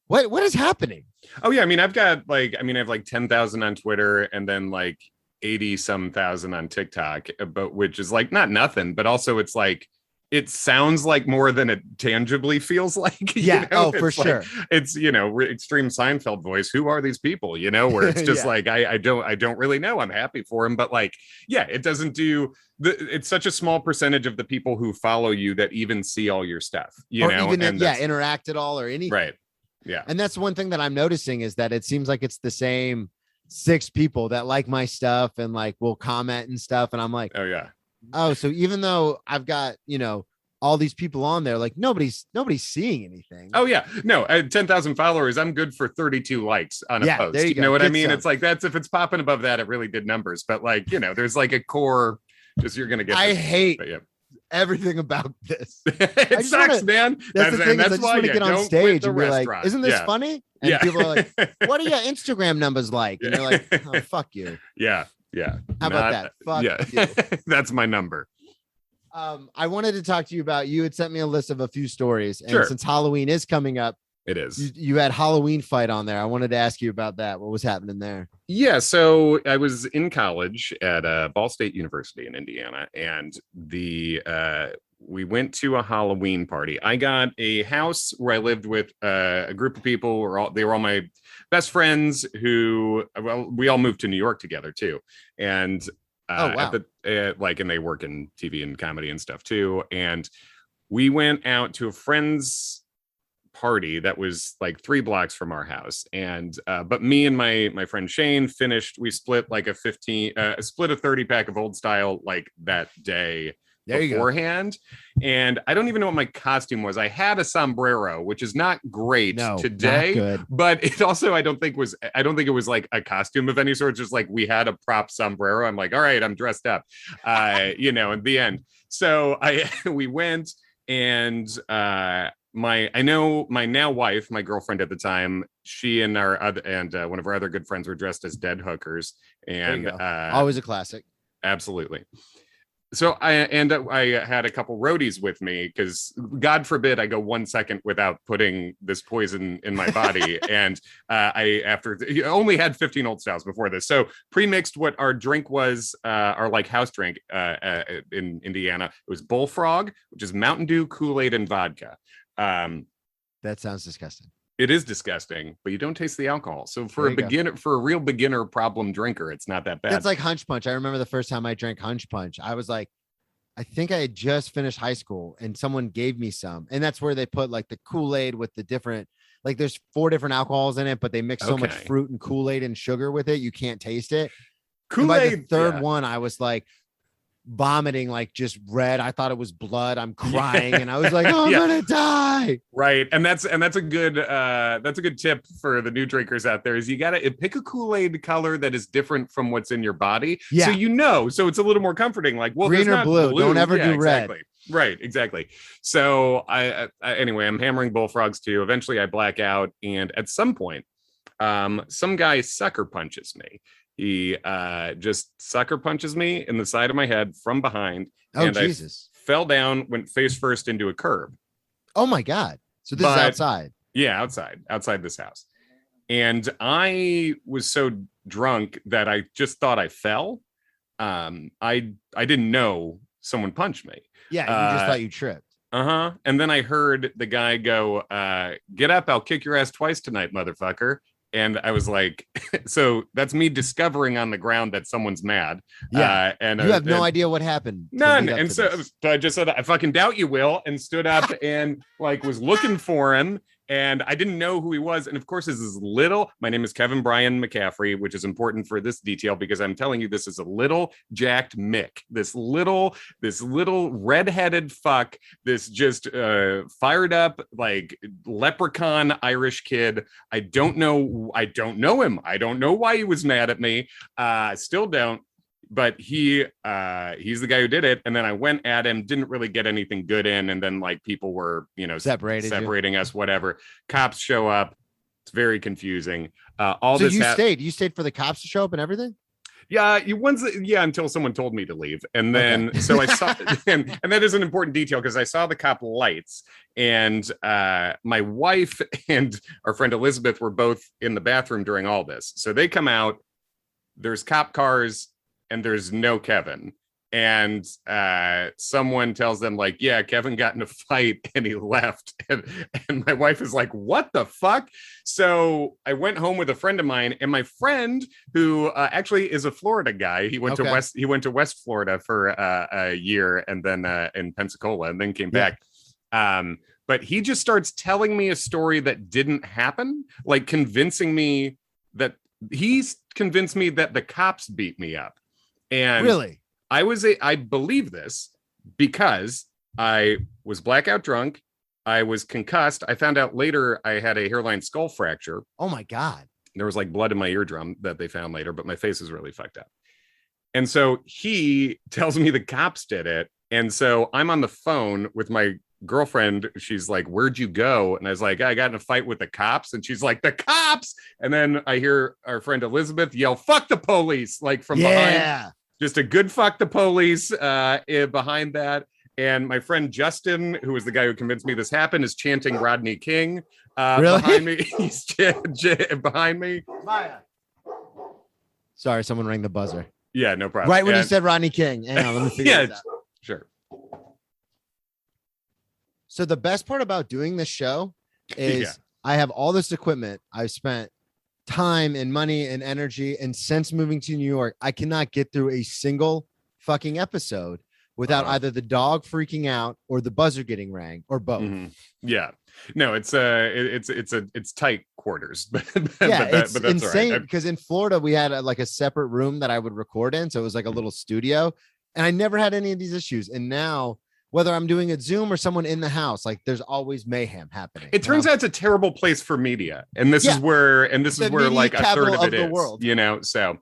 what is happening? Oh yeah, I have like 10,000 on Twitter, and then like 80 some thousand on TikTok, but which is like not nothing, but also it's like it sounds like more than it tangibly feels like. Yeah. Oh, for sure. Like, it's extreme Seinfeld voice. Who are these people? Where it's just like I don't really know. I'm happy for him, but like, yeah, it doesn't do. It's such a small percentage of the people who follow you that even see all your stuff. Interact at all or anything. Right. Yeah. And that's one thing that I'm noticing, is that it seems like it's the same 6 people that like my stuff and like will comment and stuff. And I'm like, oh yeah. Oh, so even though I've got, all these people on there, like nobody's seeing anything. Oh yeah. No, at 10,000 followers, I'm good for 32 likes on a post. There you know what Good I mean? stuff. It's like, if it's popping above that, it really did numbers. But like, there's like a core, just you're going to get. I hate everything about this. It sucks, man. That's the thing. That's why I just want to get on stage and be like, "Isn't this funny?" And people are like, "What are your Instagram numbers like?" And you're like, "Oh, fuck you." Yeah, yeah. How about that? Fuck you. That's my number. I wanted to talk to you about. You had sent me a list of a few stories, and sure. Since Halloween is coming up, it is. You had Halloween Fight on there. I wanted to ask you about that. What was happening there? Yeah, so I was in college at Ball State University in Indiana, and we went to a Halloween party. I got a house where I lived with a group of people. They were all my best friends who, we all moved to New York together too. And wow. And they work in TV and comedy and stuff too. And we went out to a friend's party that was like 3 blocks from our house, and but me and my friend Shane we split like a 30 pack of Old Style like that day beforehand. And I don't even know what my costume was. I had a sombrero, which is not great today, not good. But it also I don't think it was like a costume of any sort. It's just like we had a prop sombrero. I'm like, all right, I'm dressed up, in the end. So we went, and my now wife, my girlfriend at the time, she and one of our other good friends were dressed as dead hookers, and always a classic. Absolutely. So I had a couple roadies with me, because God forbid I go 1 second without putting this poison in my body. And I only had 15 Old Styles before this. So pre-mixed what our drink was, our like house drink in Indiana. It was Bullfrog, which is Mountain Dew, Kool-Aid, and vodka. That sounds disgusting. It is disgusting, but you don't taste the alcohol. So for a real beginner problem drinker, it's not that bad. It's like Hunch Punch. I remember the first time I drank Hunch Punch, I was like, I think I had just finished high school, and someone gave me some, and that's where they put like the Kool-Aid with the different, like there's 4 different alcohols in it, but they mix so much fruit and Kool-Aid and sugar with it, you can't taste it. Kool-Aid. By the third one, I was like vomiting, like just red. I thought it was blood. I'm crying, and I was like, "Oh, I'm gonna die." Right, and that's a good tip for the new drinkers out there. Is you gotta pick a Kool-Aid color that is different from what's in your body, so it's a little more comforting. Like, well, green or blue. Don't ever do red. Right, exactly. So anyway, I'm hammering Bullfrogs too. Eventually, I black out, and at some point, some guy sucker punches me. He just sucker punches me in the side of my head from behind. Oh, and Jesus. I fell down, went face first into a curb. Oh, my God. So this is outside. Yeah, outside this house. And I was so drunk that I just thought I fell. I didn't know someone punched me. Yeah, you just thought you tripped. Uh-huh. And then I heard the guy go, get up, I'll kick your ass twice tonight, motherfucker. And I was like, so that's me discovering on the ground that someone's mad. Yeah. And you have no idea what happened. None. And so I just said, I fucking doubt you will, and stood up and like was looking for him. And I didn't know who he was. And of course, this is my name is Kevin Brian McCaffrey, which is important for this detail because I'm telling you, this is a little jacked Mick, this little redheaded fuck, this just fired up like leprechaun Irish kid. I don't know him. I don't know why he was mad at me. Still don't. But he's the guy who did it. And then I went at him, didn't really get anything good in. And then like people were, separating us, whatever. Cops show up. It's very confusing. You stayed for the cops to show up and everything? Yeah, until someone told me to leave. And then, so I saw, and that is an important detail because I saw the cop lights and my wife and our friend Elizabeth were both in the bathroom during all this. So they come out, there's cop cars, and there's no Kevin. And someone tells them like, yeah, Kevin got in a fight and he left. And my wife is like, what the fuck? So I went home with a friend of mine, and my friend who actually is a Florida guy. He went to West Florida for a year and then in Pensacola and then came back. But he just starts telling me a story that didn't happen, like he's convinced me that the cops beat me up. And really, I believe this because I was blackout drunk. I was concussed. I found out later I had a hairline skull fracture. Oh my God. There was like blood in my eardrum that they found later, but my face is really fucked up. And so he tells me the cops did it. And so I'm on the phone with my girlfriend. She's like, where'd you go? And I was like, I got in a fight with the cops. And she's like, the cops. And then I hear our friend Elizabeth yell, fuck the police, like from behind. Just a good fuck the police behind that. And my friend Justin, who was the guy who convinced me this happened, is chanting Rodney King behind me. He's behind me. Maya. Sorry, someone rang the buzzer. Yeah, no problem. Right when you said Rodney King. Hang on, let me figure this out. Sure. So the best part about doing this show is I have all this equipment. I've spent time and money and energy, and since moving to New York, I cannot get through a single fucking episode without either the dog freaking out or the buzzer getting rang or both. Mm-hmm. Yeah, no, it's tight quarters, but it's that's insane right. Because in Florida we had a separate room that I would record in, so it was like a little studio, and I never had any of these issues. And now, whether I'm doing a Zoom or someone in the house, like there's always mayhem happening. It turns out it's a terrible place for media. And this is where like a third of it is, world. So,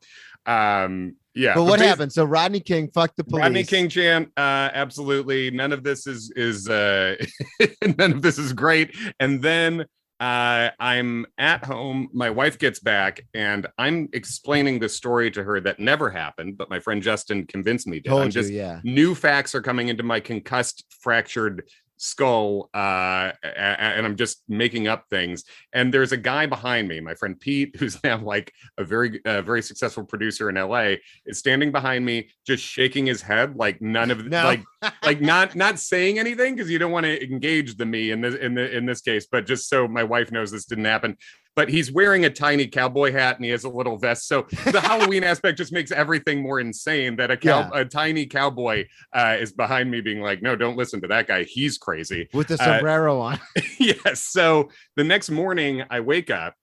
yeah. But what happened? So Rodney King, fuck the police. Rodney King chant. Absolutely. None of this is none of this is great. And then I'm at home. My wife gets back and I'm explaining the story to her that never happened, but my friend Justin convinced me to. New facts are coming into my concussed, fractured skull, and I'm just making up things. And there's a guy behind me, my friend Pete, who's now like a very successful producer in LA, is standing behind me, just shaking his head, like like not saying anything because you don't want to engage me in this case, but just so my wife knows this didn't happen. But he's wearing a tiny cowboy hat and he has a little vest. So the Halloween aspect just makes everything more insane that a tiny cowboy is behind me being like, no, don't listen to that guy. He's crazy. With the sombrero on. Yes. So the next morning I wake up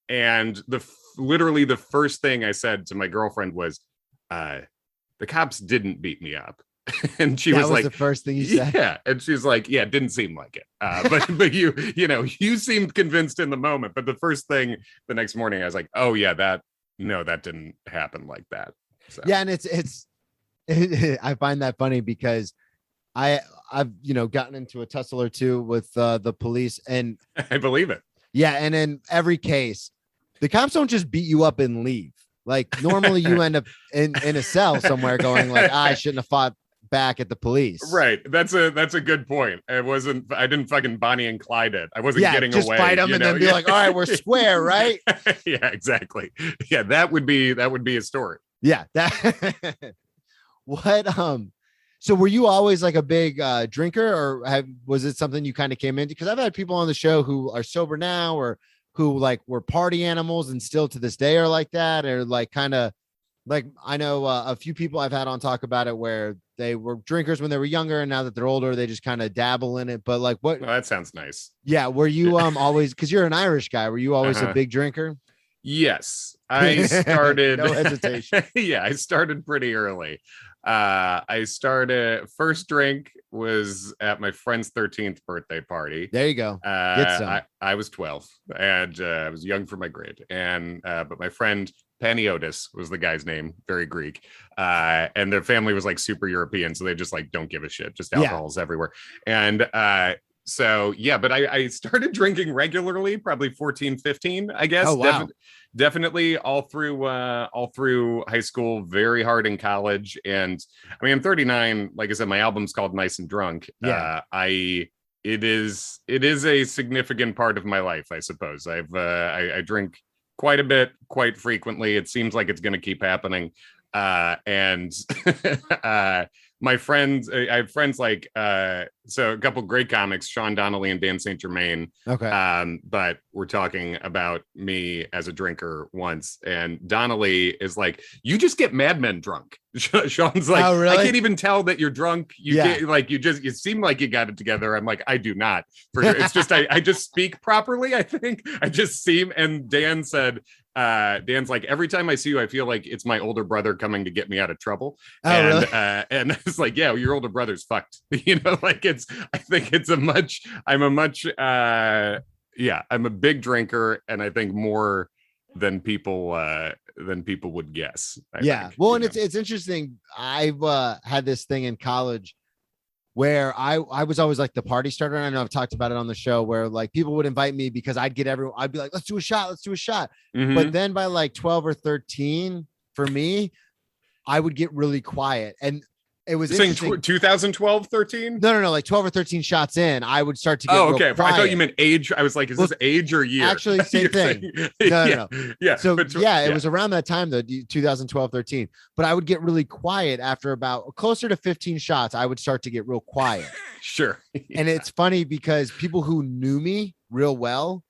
and literally the first thing I said to my girlfriend was, the cops didn't beat me up. And she was like, the first thing you said. Yeah. And she's like, yeah, it didn't seem like it. But you seemed convinced in the moment. But the first thing the next morning, I was like, oh yeah, that didn't happen like that. So. Yeah. And it's I find that funny because I've gotten into a tussle or two with the police, and I believe it. Yeah. And in every case, the cops don't just beat you up and leave. Like normally you end up in a cell somewhere going like, I shouldn't have fought back at the police. Right. That's a good point. I didn't fucking Bonnie and Clyde it. I wasn't getting just away. Fight them and then be like, all right, we're square, right? Yeah, exactly. Yeah, that would be a story. Yeah. That what So were you always like a big drinker, or was it something you kind of came into? Because I've had people on the show who are sober now, or who like were party animals and still to this day are like that, or like kind of like I know a few people I've had on talk about it where they were drinkers when they were younger, and now that they're older, they just kind of dabble in it. But like, what? Oh, that sounds nice. Yeah, were you always, because you're an Irish guy, were you always a big drinker? Yes, I started. No hesitation. Yeah, I started pretty early. I started first drink was at my friend's 13th birthday party. There you go. Get some. I was 12 and I was young for my grade. And but my friend Paniotis was the guy's name, very Greek. And their family was like super European, so they just like don't give a shit, just alcohol's everywhere. And so yeah, but I started drinking regularly, probably 14, 15, I guess. Oh, wow. Definitely all through high school, very hard in college. And I mean, I'm 39. Like I said, my album's called Nice and Drunk. Yeah. It is a significant part of my life, I suppose. I drink quite a bit, quite frequently. It seems like it's going to keep happening. And my friends, I have friends like so a couple great comics, Sean Donnelly and Dan St. Germain. Okay. But we're talking about me as a drinker once, and Donnelly is like, you just get Mad Men drunk. Sean's like, oh, really? I can't even tell that you're drunk. Get, like you seem like you got it together. I'm like, I do not. For sure. It's just I just speak properly. I think I just seem. And Dan said, Dan's like, every time I see you, I feel like it's my older brother coming to get me out of trouble. Oh, and really? And it's like, yeah, your older brother's fucked. Like I think it's I'm a big drinker, and I think more than people would guess. I think, well, and it's interesting. I've had this thing in college where I was always like the party starter. And I know I've talked about it on the show, where like people would invite me because I'd be like, let's do a shot. Mm-hmm. But then by like 12 or 13, for me, I would get really quiet. And it was saying 2012, 13. No, like 12 or 13 shots in, I would start to get okay. real quiet. I thought you meant age. I was like, is this age or year? Actually, same thing. No. Yeah. So it was around that time though, 2012, 13. But I would get really quiet after about closer to 15 shots. I would start to get real quiet. Sure. And it's funny because people who knew me real well,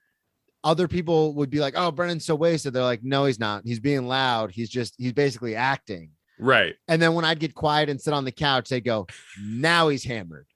other people would be like, "Oh, Brennan's so wasted." They're like, "No, he's not. He's being loud. He's basically acting." Right. And then when I'd get quiet and sit on the couch, they go, "Now he's hammered.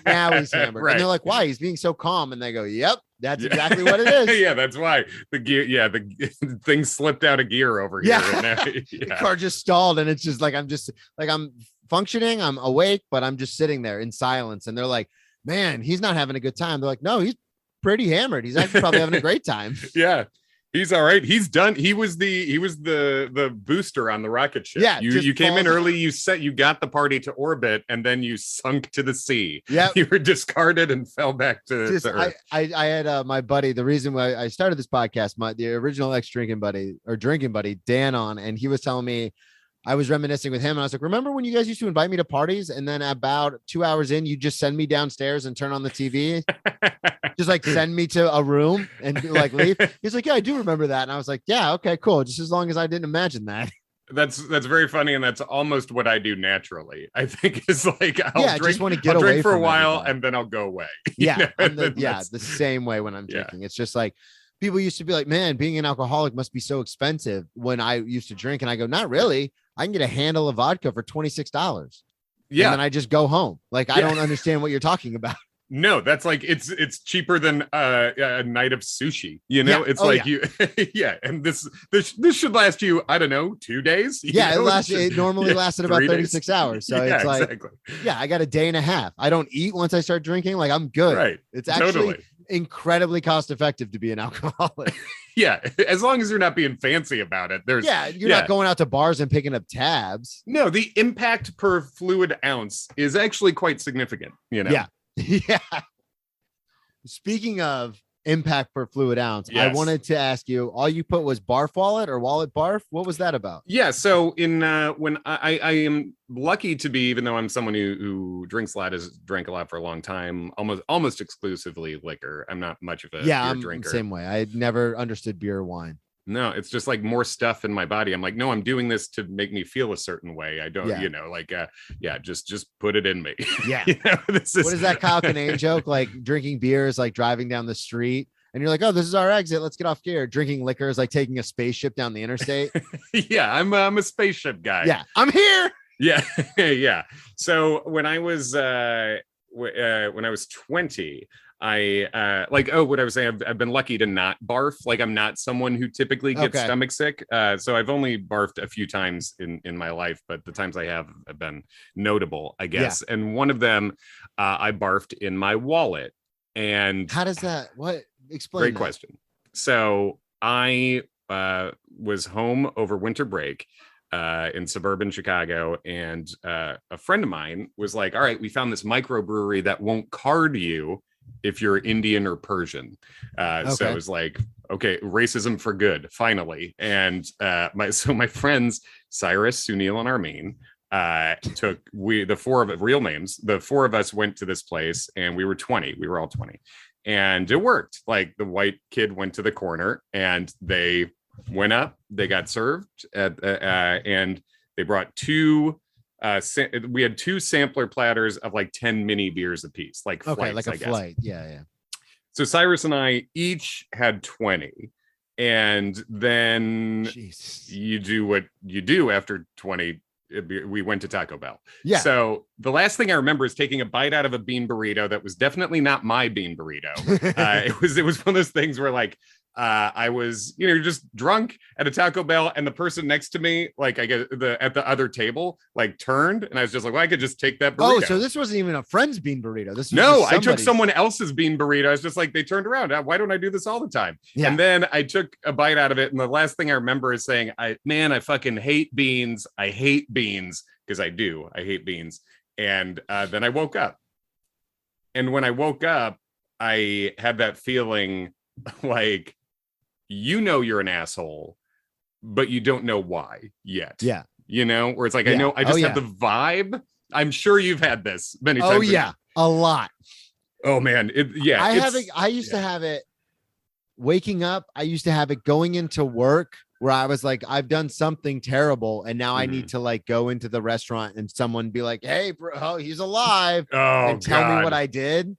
Now he's hammered." Right. And they're like, "Why? He's being so calm." And they go, "Yep, that's exactly what it is." Yeah, that's why the gear. Yeah, the thing slipped out of gear over here. Yeah. The car just stalled, and it's just like I'm functioning, I'm awake, but I'm just sitting there in silence. And they're like, "Man, he's not having a good time." They're like, "No, he's pretty hammered. He's actually probably having a great time." Yeah. He's all right. He's done. He was the booster on the rocket ship. Yeah. You came in early. You got the party to orbit, and then you sunk to the sea. Yeah. You were discarded and fell back to Earth. I had my buddy. The reason why I started this podcast, the original drinking buddy, Dan on, and he was telling me, I was reminiscing with him, and I was like, "Remember when you guys used to invite me to parties, and then about 2 hours in, you just send me downstairs and turn on the TV, just like send me to a room and like leave?" He's like, "Yeah, I do remember that." And I was like, "Yeah, okay, cool. Just as long as I didn't imagine that." That's very funny, and that's almost what I do naturally. I think is like I'll drink, just want to get away for a while, everybody. And then I'll go away. Yeah, the same way when I'm drinking. It's just like people used to be like, "Man, being an alcoholic must be so expensive." When I used to drink, and I go, "Not really. I can get a handle of vodka for $26. Yeah. And then I just go home. Like, I don't understand what you're talking about. No, that's like, it's cheaper than a night of sushi. It's and this should last you, I don't know, 2 days. It normally lasted about 36 hours. So it's like, exactly. I got a day and a half. I don't eat once I start drinking. Like, I'm good. Right. It's actually incredibly cost effective to be an alcoholic. Yeah, as long as you're not being fancy about it. You're not going out to bars and picking up tabs. No, the impact per fluid ounce is actually quite significant. Yeah. Speaking of impact per fluid ounce, I wanted to ask you, all you put was barf wallet or wallet barf? What was that about? Yeah, so in when I am lucky to be, even though I'm someone who drinks a lot, has drank a lot for a long time, almost exclusively liquor. I'm not much of a beer I'm drinker. the same way. I never understood beer or wine. No, it's just like more stuff in my body. I'm like, no, I'm doing this to make me feel a certain way. I don't, just put it in me. Yeah. What is that Kyle Kinane joke? Like drinking beer is like driving down the street and you're like, oh, this is our exit. Let's get off gear. Drinking liquor is like taking a spaceship down the interstate. Yeah, I'm a spaceship guy. Yeah, I'm here. Yeah. Yeah. So when I was 20, what I was saying, I've been lucky to not barf. Like I'm not someone who typically gets stomach sick. So I've only barfed a few times in my life, but the times I have been notable, I guess. Yeah. And one of them, I barfed in my wallet. And how does that, what? Explain. Great question. So I was home over winter break in suburban Chicago, and a friend of mine was like, all right, we found this microbrewery that won't card you if you're Indian or Persian. So it was like, okay, racism for good, finally. And my friends, Cyrus, Sunil, and Armin, the four of us went to this place, and we were 20. We were all 20. And it worked. Like the white kid went to the corner and they went up, they got served and they brought we had 2 sampler platters of like 10 mini beers a piece, like flights, like a flight. Yeah. So Cyrus and I each had 20, and then you do what you do after 20. We went to Taco Bell. Yeah. So the last thing I remember is taking a bite out of a bean burrito that was definitely not my bean burrito. It was one of those things where like I was, just drunk at a Taco Bell, and the person next to me, like at the other table, like turned, and I was just like, well, I could just take that burrito. Oh, so this wasn't even a friend's bean burrito. I took someone else's bean burrito. I was just like, they turned around. Why don't I do this all the time? Yeah. And then I took a bite out of it, and the last thing I remember is saying, I fucking hate beans. I hate beans, because I do. I hate beans. And then I woke up. And when I woke up, I had that feeling like, you're an asshole, but you don't know why yet. Yeah. Where it's like, I know, I just have the vibe. I'm sure you've had this many times. Oh yeah. A lot. Oh man. I used to have it waking up. I used to have it going into work where I was like, I've done something terrible. And now I need to like go into the restaurant and someone be like, hey bro, he's alive. And tell me what I did.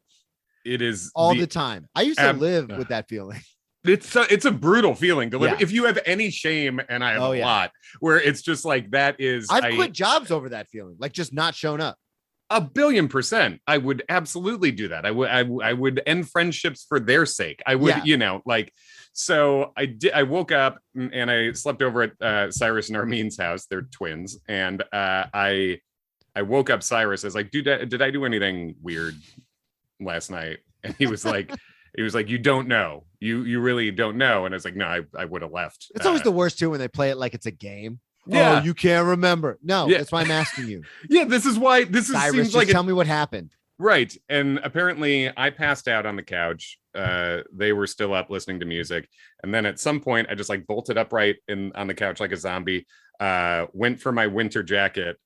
It is all the time. I used to live with that feeling. It's a brutal feeling to live. Yeah. If you have any shame, and I have a lot, where it's just like that is. I've quit jobs over that feeling, like just not showing up. 1,000,000,000%. I would absolutely do that. I would end friendships for their sake. I would, So I did. I woke up and I slept over at Cyrus and Armin's house. They're twins, and I woke up Cyrus. I was like, dude, did I do anything weird last night? And he was like. He was like, you don't know. You really don't know. And I was like, no, I would have left. It's always the worst too when they play it like it's a game. Yeah. Oh, you can't remember. No, that's why I'm asking you. Yeah, this is why Cyrus, seems like tell me what happened. Right. And apparently I passed out on the couch. They were still up listening to music. And then at some point I just like bolted upright on the couch like a zombie, went for my winter jacket,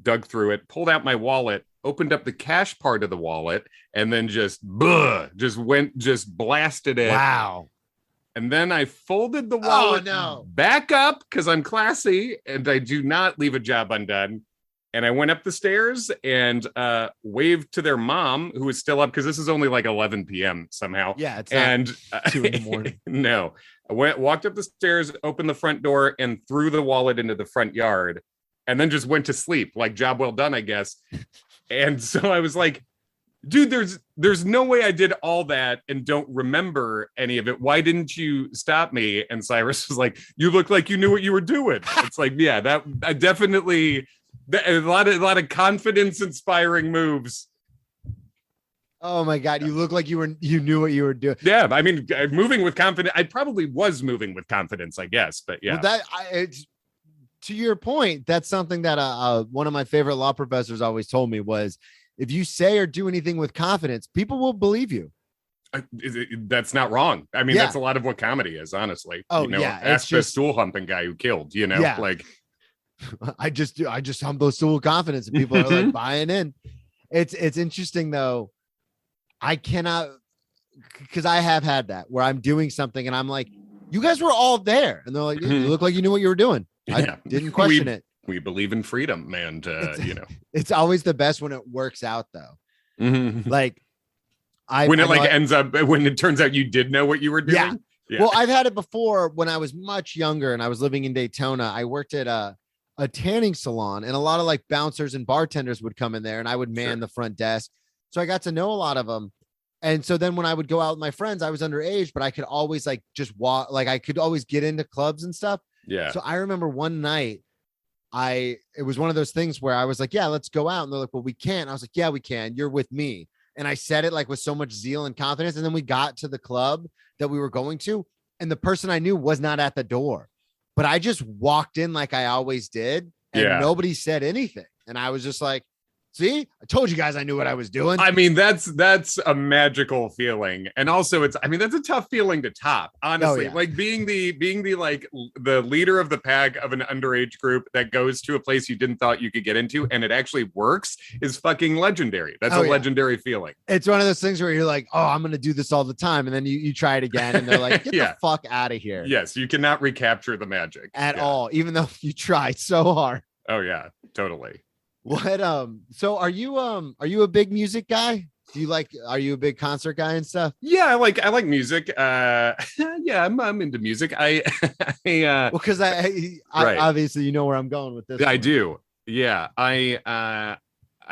dug through it, pulled out my wallet, opened up the cash part of the wallet, and then just blasted it. Wow. And then I folded the wallet back up because I'm classy and I do not leave a job undone. And I went up the stairs and waved to their mom, who was still up because this is only like 11 p.m. somehow. Yeah, it's not 2 in the morning. No. I walked up the stairs, opened the front door, and threw the wallet into the front yard, and then just went to sleep. Like, job well done, I guess. And so I was like, dude, there's no way I did all that and don't remember any of it. Why didn't you stop me? And Cyrus was like, you look like you knew what you were doing. It's like, yeah, that I definitely a lot of confidence inspiring moves. Oh my God. You look like you knew what you were doing. Yeah. I mean, moving with confidence. I probably was moving with confidence, I guess, but yeah. Well, it's to your point. That's something that one of my favorite law professors always told me was, if you say or do anything with confidence, people will believe you. That's not wrong. I mean, that's a lot of what comedy is, honestly. Oh, yeah. Ask the stool humping guy who killed, like. I just hump those stool with confidence and people are like buying in. It's interesting though. I cannot, because I have had that where I'm doing something and I'm like, you guys were all there. And they're like, you look like you knew what you were doing. I didn't question it. We believe in freedom, man. It's always the best when it works out, though. Like, when it turns out you did know what you were doing. Yeah. Well, I've had it before when I was much younger and I was living in Daytona. I worked at a tanning salon, and a lot of like bouncers and bartenders would come in there, and I would man the front desk. So I got to know a lot of them. And so then when I would go out with my friends, I was underage, but I could always like just walk, like I could always get into clubs and stuff. Yeah. So I remember one night it was one of those things where I was like, yeah, let's go out. And they're like, well, we can't. I was like, yeah, we can. You're with me. And I said it like with so much zeal and confidence. And then we got to the club that we were going to, and the person I knew was not at the door, but I just walked in like I always did. And nobody said anything. And I was just like, see, I told you guys I knew what I was doing. I mean, that's a magical feeling. And also that's a tough feeling to top, honestly. Like being the like the leader of the pack of an underage group that goes to a place you didn't thought you could get into and it actually works is fucking legendary. That's a legendary feeling. It's one of those things where you're like, oh, I'm going to do this all the time. And then you try it again and they're like, get the fuck out of here. Yes. You cannot recapture the magic at all, even though you tried so hard. Oh yeah, totally. What so are you a big music guy? Are you a big concert guy and stuff? Yeah, I like music. Yeah, I'm into music. Because I obviously you know where I'm going with this. I do. Yeah.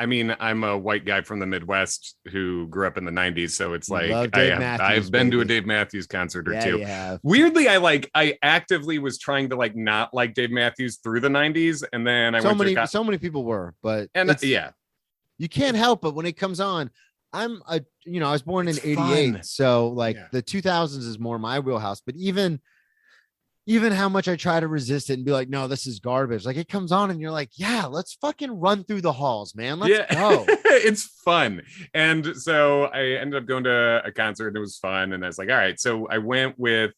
I mean, I'm a white guy from the Midwest who grew up in the 90s. So it's like I've been to a Dave Matthews concert or two. Weirdly, I actively was trying to like not like Dave Matthews through the 90s. And then so many people were, but you can't help it when it comes on. I was born in 88. Fun. So like the 2000s is more my wheelhouse, but even how much I try to resist it and be like, no, this is garbage. Like it comes on and you're like, yeah, let's fucking run through the halls, man. Let's go. It's fun. And so I ended up going to a concert and it was fun. And I was like, all right. So I went with,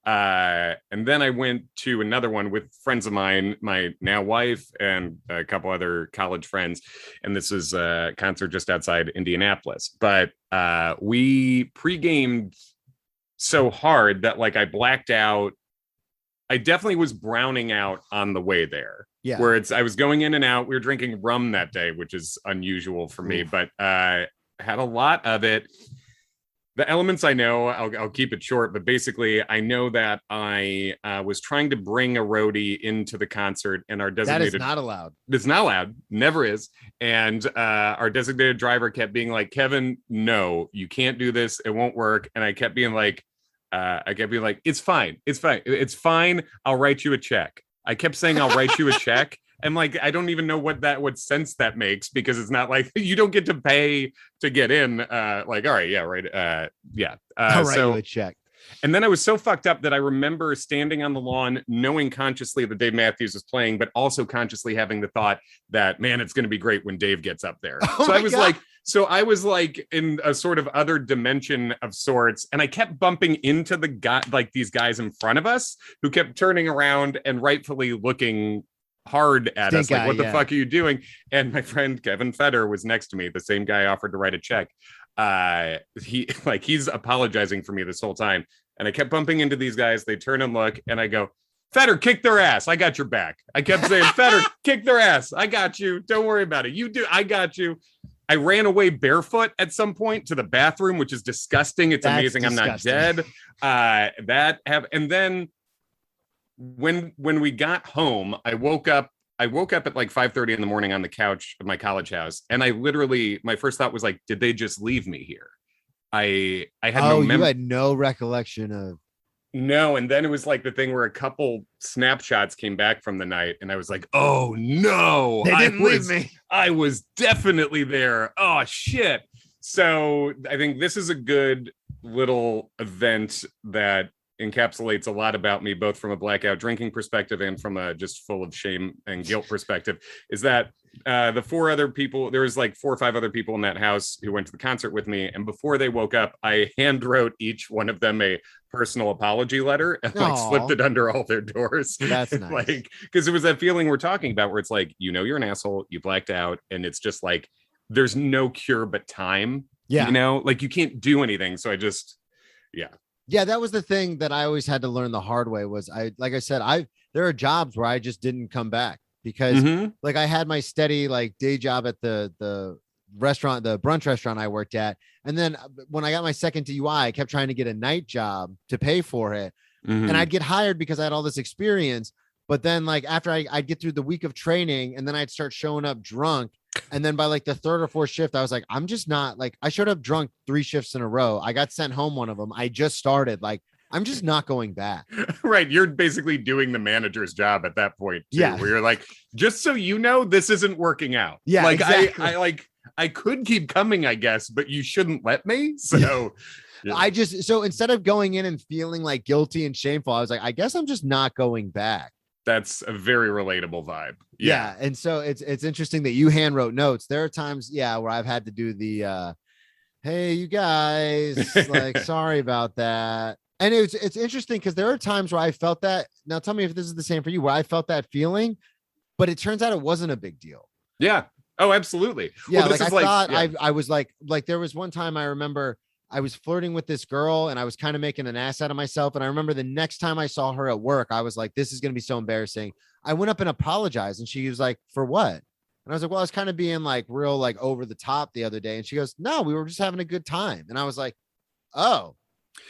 and then I went to another one with friends of mine, my now wife and a couple other college friends. And this was a concert just outside Indianapolis. But we pre-gamed so hard that like I blacked out. I definitely was browning out on the way there. Yeah. Where I was going in and out. We were drinking rum that day, which is unusual for me, but had a lot of it. The elements I know, I'll keep it short, but basically I know that I was trying to bring a roadie into the concert and our designated— That is not allowed. It's not allowed. Never is. And our designated driver kept being like, Kevin, no, you can't do this. It won't work. And I kept being like, it's fine. I'll write you a check. I kept saying, I'll write you a check. And like, I don't even know what sense that makes, because it's not like you don't get to pay to get in. All right. Yeah. Right. I'll write you a check. And then I was so fucked up that I remember standing on the lawn, knowing consciously that Dave Matthews was playing, but also consciously having the thought that, man, it's going to be great when Dave gets up there. So I was like in a sort of other dimension of sorts. And I kept bumping into these guys in front of us who kept turning around and rightfully looking hard at us. Like, what the fuck are you doing? And my friend Kevin Feder was next to me. The same guy offered to write a check. He's apologizing for me this whole time. And I kept bumping into these guys. They turn and look and I go, Feder, kick their ass. I got your back. I kept saying, Feder, kick their ass. I got you. Don't worry about it. You do. I got you. I ran away barefoot at some point to the bathroom, which is disgusting. That's amazing. Disgusting. I'm not dead. And then when we got home, I woke up at like 5:30 in the morning on the couch of my college house. And I literally, my first thought was like, did they just leave me here? I had you had no recollection of. No. And then it was like the thing where a couple snapshots came back from the night and I was like, oh no, they didn't leave me. I was definitely there. Oh shit. So I think this is a good little event that encapsulates a lot about me, both from a blackout drinking perspective and from a just full of shame and guilt perspective, is that the four other people, there was like 4 or 5 other people in that house who went to the concert with me. And before they woke up, I hand wrote each one of them a personal apology letter and slipped it under all their doors. That's nice. Because it was that feeling we're talking about where it's like, you're an asshole, you blacked out, and it's just like, there's no cure but time. Yeah. You can't do anything. So I just, Yeah, that was the thing that I always had to learn the hard way was like I said, there are jobs where I just didn't come back because like I had my steady like day job at the restaurant, the brunch restaurant I worked at. And then when I got my second DUI, I kept trying to get a night job to pay for it. And I'd get hired because I had all this experience. But then like after I'd get through the week of training and then I'd start showing up drunk. And then by like the third or fourth shift, I was like, I'm just not like, I showed up drunk 3 shifts in a row. I got sent home one of them. I just started like, I'm just not going back. Right. You're basically doing the manager's job at that point, too, yeah. Where you're like, just so you know, this isn't working out. Yeah. Like exactly. I could keep coming, I guess, but you shouldn't let me. So yeah. So instead of going in and feeling like guilty and shameful, I was like, I guess I'm just not going back. That's a very relatable vibe. Yeah. And so it's interesting that you hand wrote notes. There are times, where I've had to do the hey, you guys, like, sorry about that. And it's interesting because there are times where I felt that. Now tell me if this is the same for you, where I felt that feeling, but it turns out it wasn't a big deal. Yeah. Oh, absolutely. Yeah. Well, I was like there was one time I remember I was flirting with this girl and I was kind of making an ass out of myself. And I remember the next time I saw her at work, I was like, this is going to be so embarrassing. I went up and apologized and she was like, for what? And I was like, well, I was kind of being like real, like over the top the other day. And she goes, no, we were just having a good time. And I was like, oh,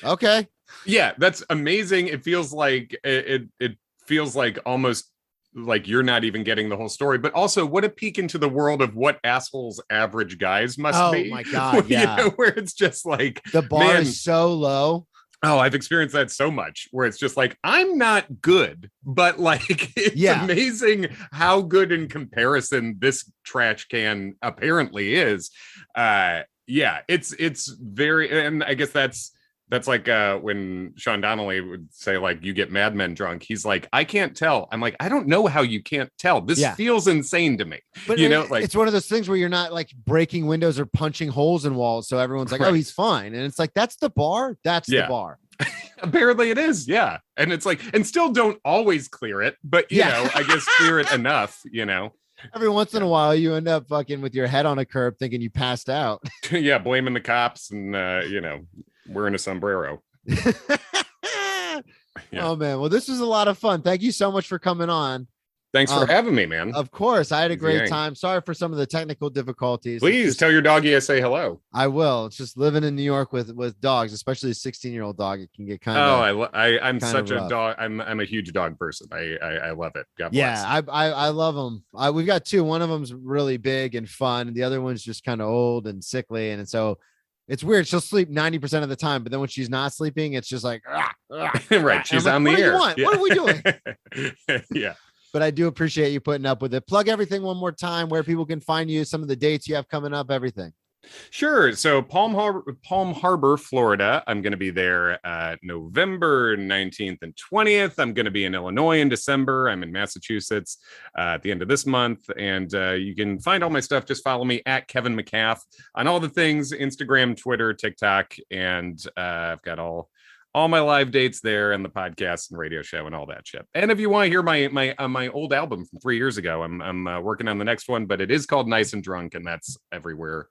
okay. Yeah, that's amazing. It feels like it feels like almost like you're not even getting the whole story, but also what a peek into the world of what assholes average guys must be. Oh my God. Yeah. Where it's just like the bar is so low. Oh, I've experienced that so much where it's just like, I'm not good, but like, it's amazing how good in comparison this trash can apparently is. It's very, and I guess that's like when Sean Donnelly would say, like, you get Mad Men drunk. He's like, I can't tell. I'm like, I don't know how you can't tell. This feels insane to me. But like it's one of those things where you're not like breaking windows or punching holes in walls. So everyone's like, oh, he's fine. And it's like, that's the bar. That's the bar. Apparently it is. Yeah. And it's like, and still don't always clear it, but you know, I guess clear it enough, you know. Every once in a while, you end up fucking with your head on a curb thinking you passed out. Yeah. Blaming the cops and, you know, wearing a sombrero. Oh man, well, this was a lot of fun. Thank you so much for coming on. Thanks for having me, man. Of course, I had a great time. Sorry for some of the technical difficulties. Please tell your doggy I say hello. I will. It's just living in New York with dogs, especially a 16-year-old dog. It can get kind of. I'm such a dog. I'm a huge dog person. I love it. God bless. Yeah, I love them. We've got 2. One of them's really big and fun, and the other one's just kind of old and sickly, and so. It's weird. She'll sleep 90% of the time, but then when she's not sleeping, it's just like, right. She's on the air. What are we doing? Yeah. But I do appreciate you putting up with it. Plug everything one more time, where people can find you, some of the dates you have coming up, everything. Sure. So Palm Harbor, Florida. I'm going to be there November 19th and 20th. I'm going to be in Illinois in December. I'm in Massachusetts at the end of this month. And you can find all my stuff. Just follow me at Kevin McCaff on all the things, Instagram, Twitter, TikTok. And I've got all my live dates there and the podcast and radio show and all that shit. And if you want to hear my old album from 3 years ago, I'm working on the next one, but it is called Nice and Drunk, and that's everywhere.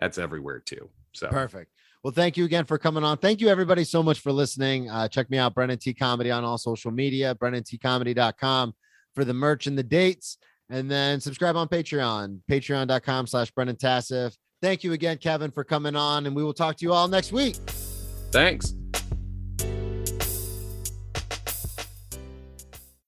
That's everywhere too. So perfect. Well, thank you again for coming on. Thank you everybody so much for listening. Check me out, Brennan T Comedy on all social media, BrennanTComedy.com for the merch and the dates. And then subscribe on Patreon, patreon.com/Brennan Tassif. Thank you again, Kevin, for coming on, and we will talk to you all next week. Thanks.